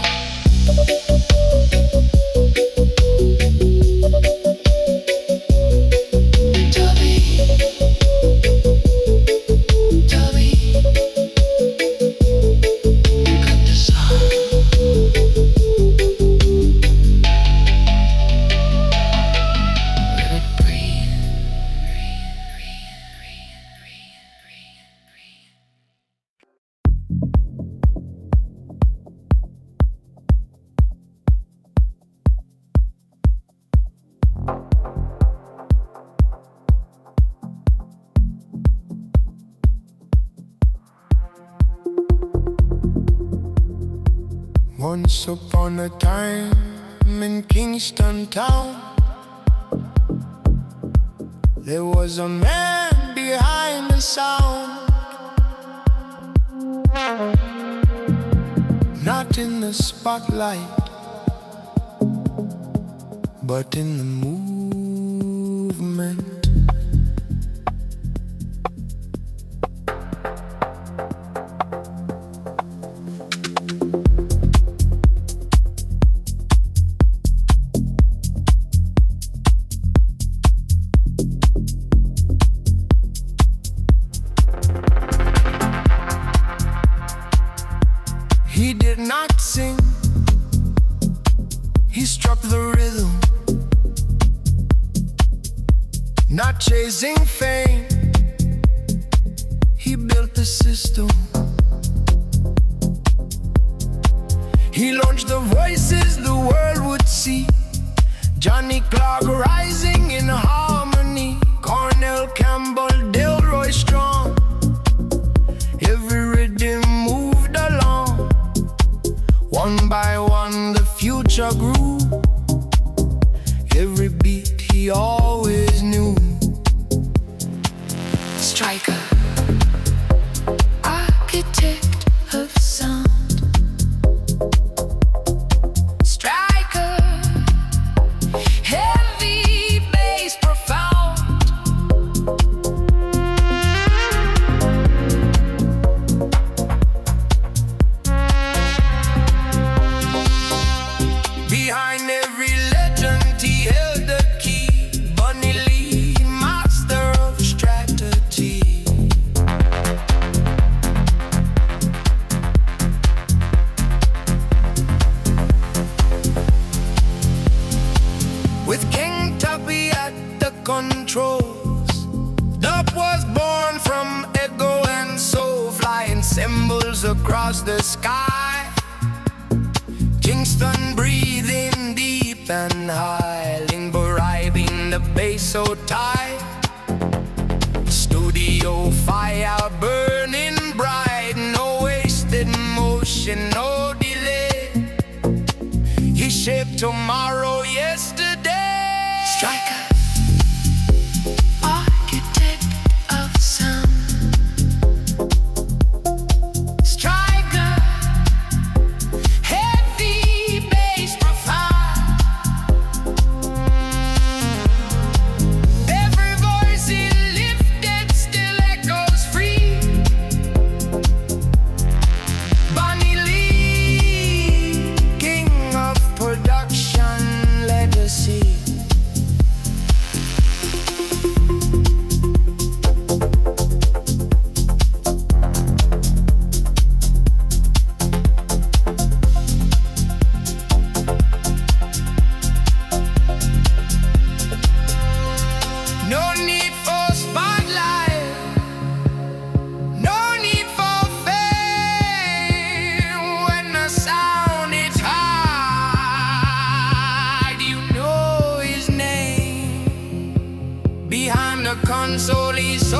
E: Once upon a time in Kingston town, there was a man behind the sound. Not in the spotlight, but in the movement. He did not sing, he struck the rhythm. Not chasing fame, he built the system. He launched the voices the world would see. Johnny Clark rising in harmony. Cornell Campbell, Delroy Strong. Every rhythm moved along. One by one the future grew. Every beat he always knew.
C: Striker, architect of sound. Striker, heavy bass profound.
E: Behind every legend he held the key. Bunny Lee, master of strategy. With King Tubby at the controls, Dub was born from ego and soul, flying symbols across the sky. Kingston breathing deep and high, Lingbo riding the bass so tight. Studio fire burning bright, no wasted motion, no delay. He shaped tomorrow yesterday.
C: Striker, architect of sound. Striker, heavy bass profound. Every voice he lifted still echoes free.
E: Bunny Lee, king of production legacy. No need for spotlight, no need for fame. When the sound is high, you know his name. Behind the console he's so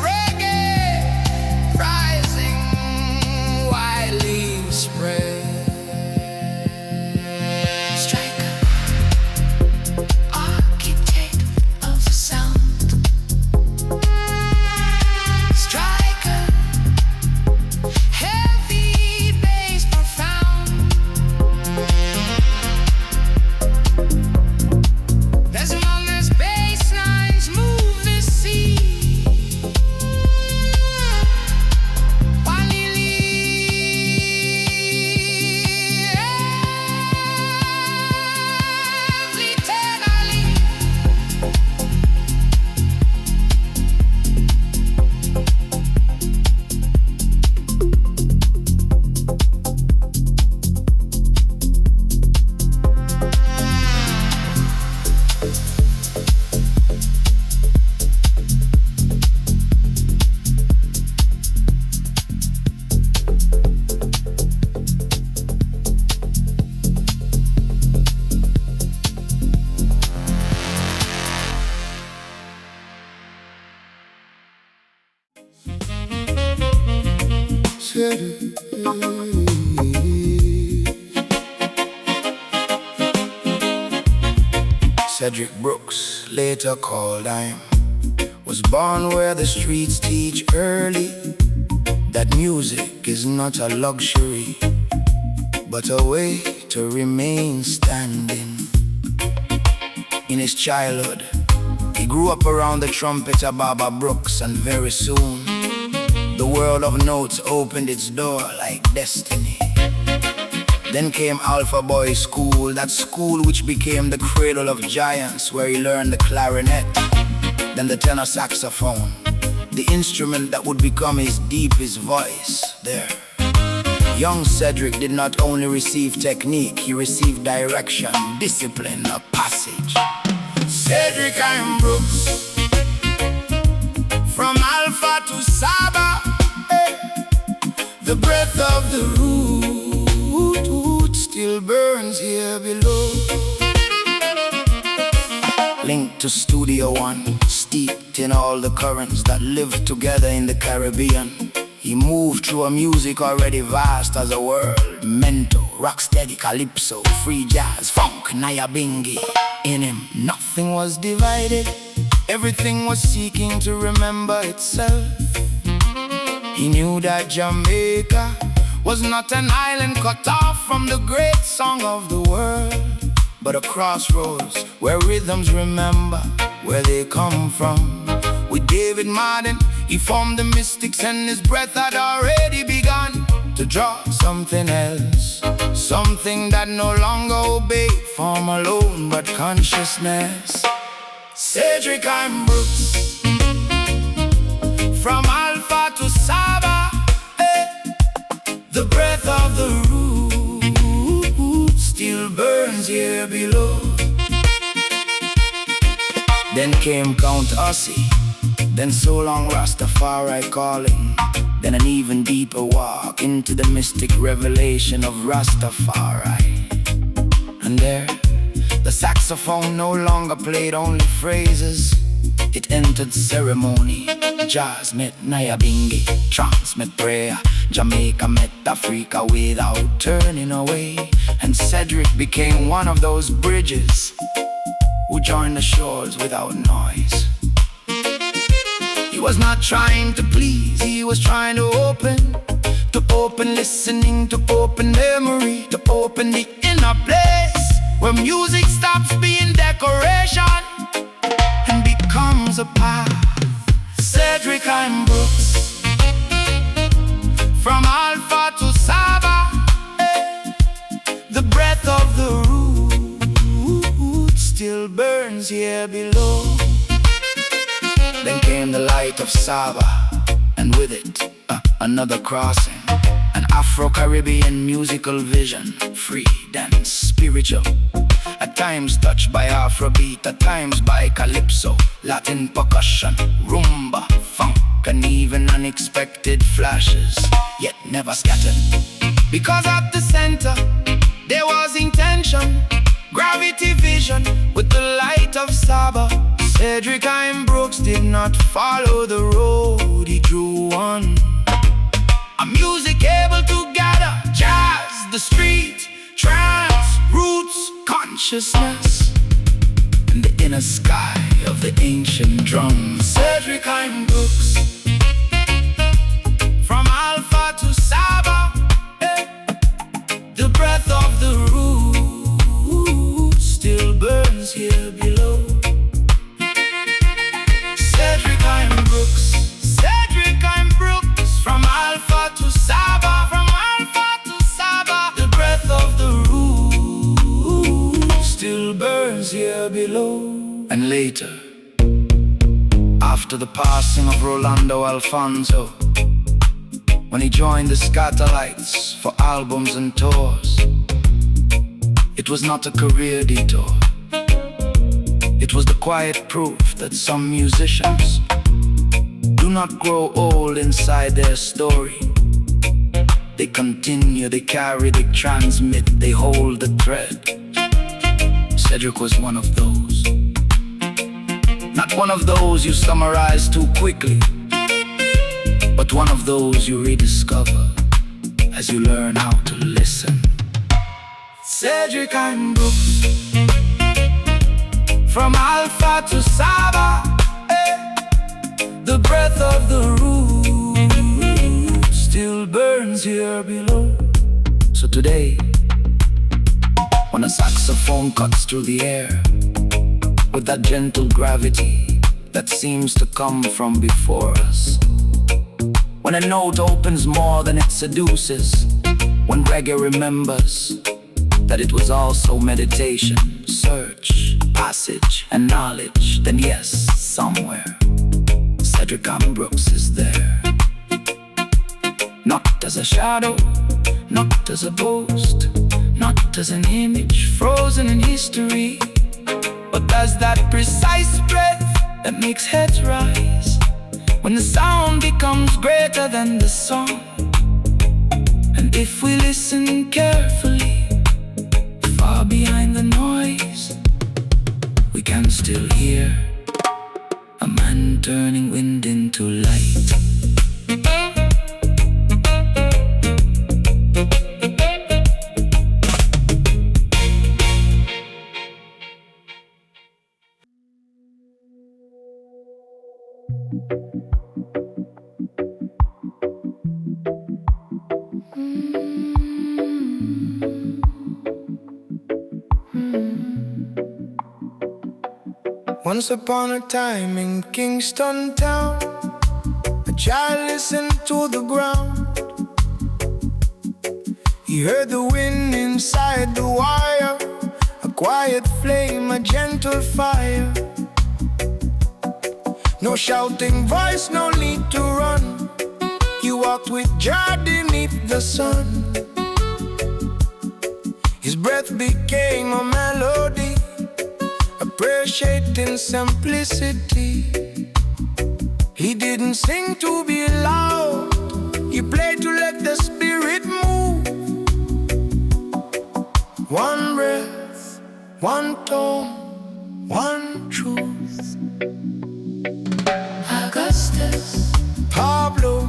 E: reggae rising widely spread.
C: Striker, architect of sound. Striker, heavy bass profound.
B: Cedric Brooks, later called I'm, was born where the streets teach early that music is not a luxury, but a way to remain standing. In his childhood, he grew up around the trumpet of Bob Brooks, and very soon, the world of notes opened its door like destiny. Then came Alpha Boy School, that school which became the cradle of giants, where he learned the clarinet, then the tenor saxophone, the instrument that would become his deepest voice. There, young Cedric did not only receive technique, he received direction, discipline, a passage.
A: Cedric Im Brooks, from Alpha to Saba, the breath of the root still burns here below.
B: Linked to Studio One, steeped in all the currents that live together in the Caribbean, he moved through a music already vast as a world. Mento, rocksteady, calypso, free jazz, funk, Nyabinghi. In him, nothing was divided, everything was seeking to remember itself. He knew that Jamaica was not an island cut off from the great song of the world, but a crossroads where rhythms remember where they come from. With David Martin, he formed the Mystics, and his breath had already begun to draw something else, something that no longer obeyed form alone but consciousness.
A: Cedric Im Brooks, from Alpha to Saba, the breath of the root still burns here below.
B: Then came Count Ossie, then So Long Rastafari calling, then an even deeper walk into the mystic revelation of Rastafari. And there, the saxophone no longer played only phrases, it entered ceremony. Jazz met Nyabinghi, trance met prayer, Jamaica met Africa without turning away. And Cedric became one of those bridges who joined the shores without noise. He was not trying to please, he was trying to open listening, to open memory, to open the inner place where music stops being decoration and becomes a path.
A: Cedric Im Brooks, from Alpha to Saba, the breath of the root still burns here below.
B: Then came the light of Saba, and with it, another crossing, an Afro-Caribbean musical vision, free, dance, spiritual, at times touched by Afrobeat, at times by Calypso, Latin percussion, rumba, funk, and even unexpected flashes, yet never scattered.
A: Because at the center, there was intention, gravity vision, with the light of Saba. Cedric Im Brooks did not follow the road, he drew one. A music able to gather jazz, the street, trance, roots, consciousness,
B: and the inner sky of the ancient drums.
A: Cedric Im Brooks, from Alpha to Saba, the breath of the root still burns here below. Cedric Im Brooks, Cedric Im Brooks, from Alpha to Saba, from Alpha to Saba, the breath of the root still burns here below.
B: And later, after the passing of Rolando Alfonso, when he joined the Scatterlights for albums and tours, it was not a career detour. It was the quiet proof that some musicians do not grow old inside their story. They continue, they carry, they transmit, they hold the thread. Cedric was one of those. Not one of those you summarize too quickly, but one of those you rediscover as you learn how to listen. Cedric Im Brooks, from Alpha to Saba, the breath of the root still burns here below. So today, when a saxophone cuts through the air with that gentle gravity that seems to come from before us, when a note opens more than it seduces, when reggae remembers that it was also meditation, search, passage, and knowledge, then yes, somewhere Cedric Im Brooks is there. Not as a shadow, not as a ghost, not as an image frozen in history, but as that precise breath that makes heads rise when the sound becomes greater than the song. And if we listen carefully, far behind the noise, we can still hear a man turning wind into light.
E: Once upon a time in Kingston town, a child listened to the ground. He heard the wind inside the wire, a quiet flame, a gentle fire. No shouting voice, no need to run. He walked with joy beneath the sun. His breath became a melody, appreciating simplicity. He didn't sing to be loud, he played to let the spirit move. One breath, one tone, one truth.
C: Augustus
E: Pablo,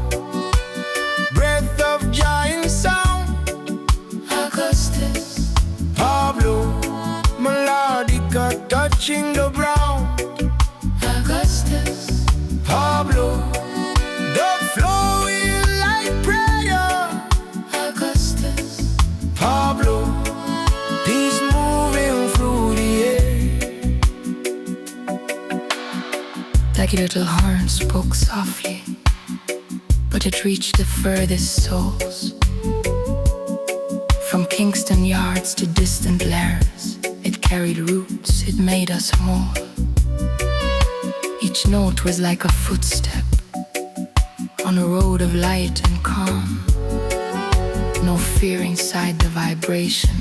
E: breath of giant sound.
C: Augustus
E: Pablo, melodica touching the ground.
C: Augustus
E: Pablo, the flow is like prayer.
C: Augustus
E: Pablo, peace moving through the air.
C: Like a little horn spoke softly, but it reached the furthest souls. From Kingston yards to distant lairs, it carried roots, it made us more. Each note was like a footstep on a road of light and calm. No fear inside the vibration,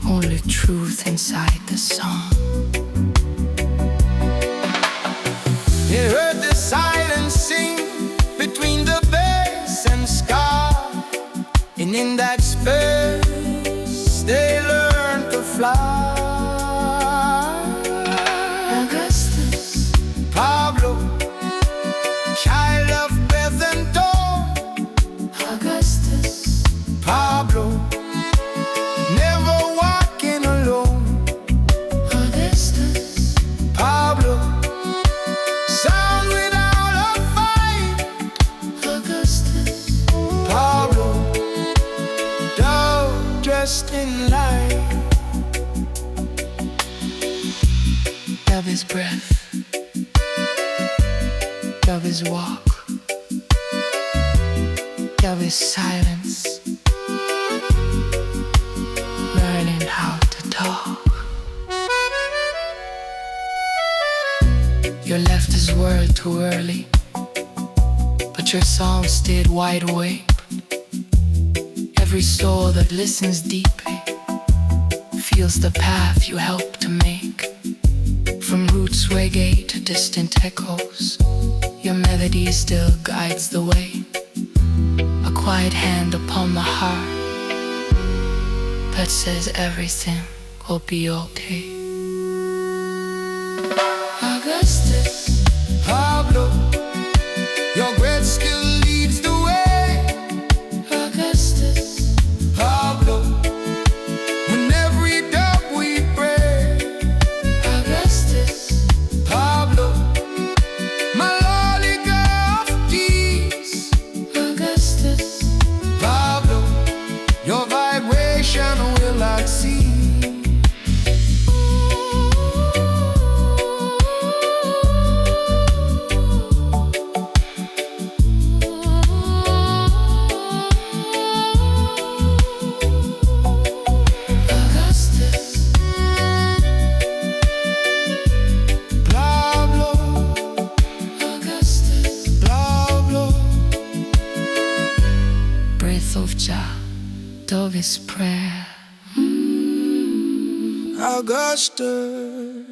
C: only truth inside the song.
E: He heard the silence sing between the bass and sky, and in that space they learned to fly.
C: Augustus
E: Pablo, child of breath and dawn.
C: Augustus
E: Pablo, never walking alone.
C: Augustus
E: Pablo, sound without a fight.
C: Augustus
E: Pablo, dove dressed in light.
C: Love his breath, love his walk, love his silence, learning how to talk. You left this world too early, but your song stayed wide awake. Every soul that listens deeply feels the path you helped to make. From roots reggae to distant echoes, your melody still guides the way. A quiet hand upon the heart that says everything will be okay. Augustus
E: Pablo, your great skill leads the way.
C: Augustus his prayer.
E: Augustus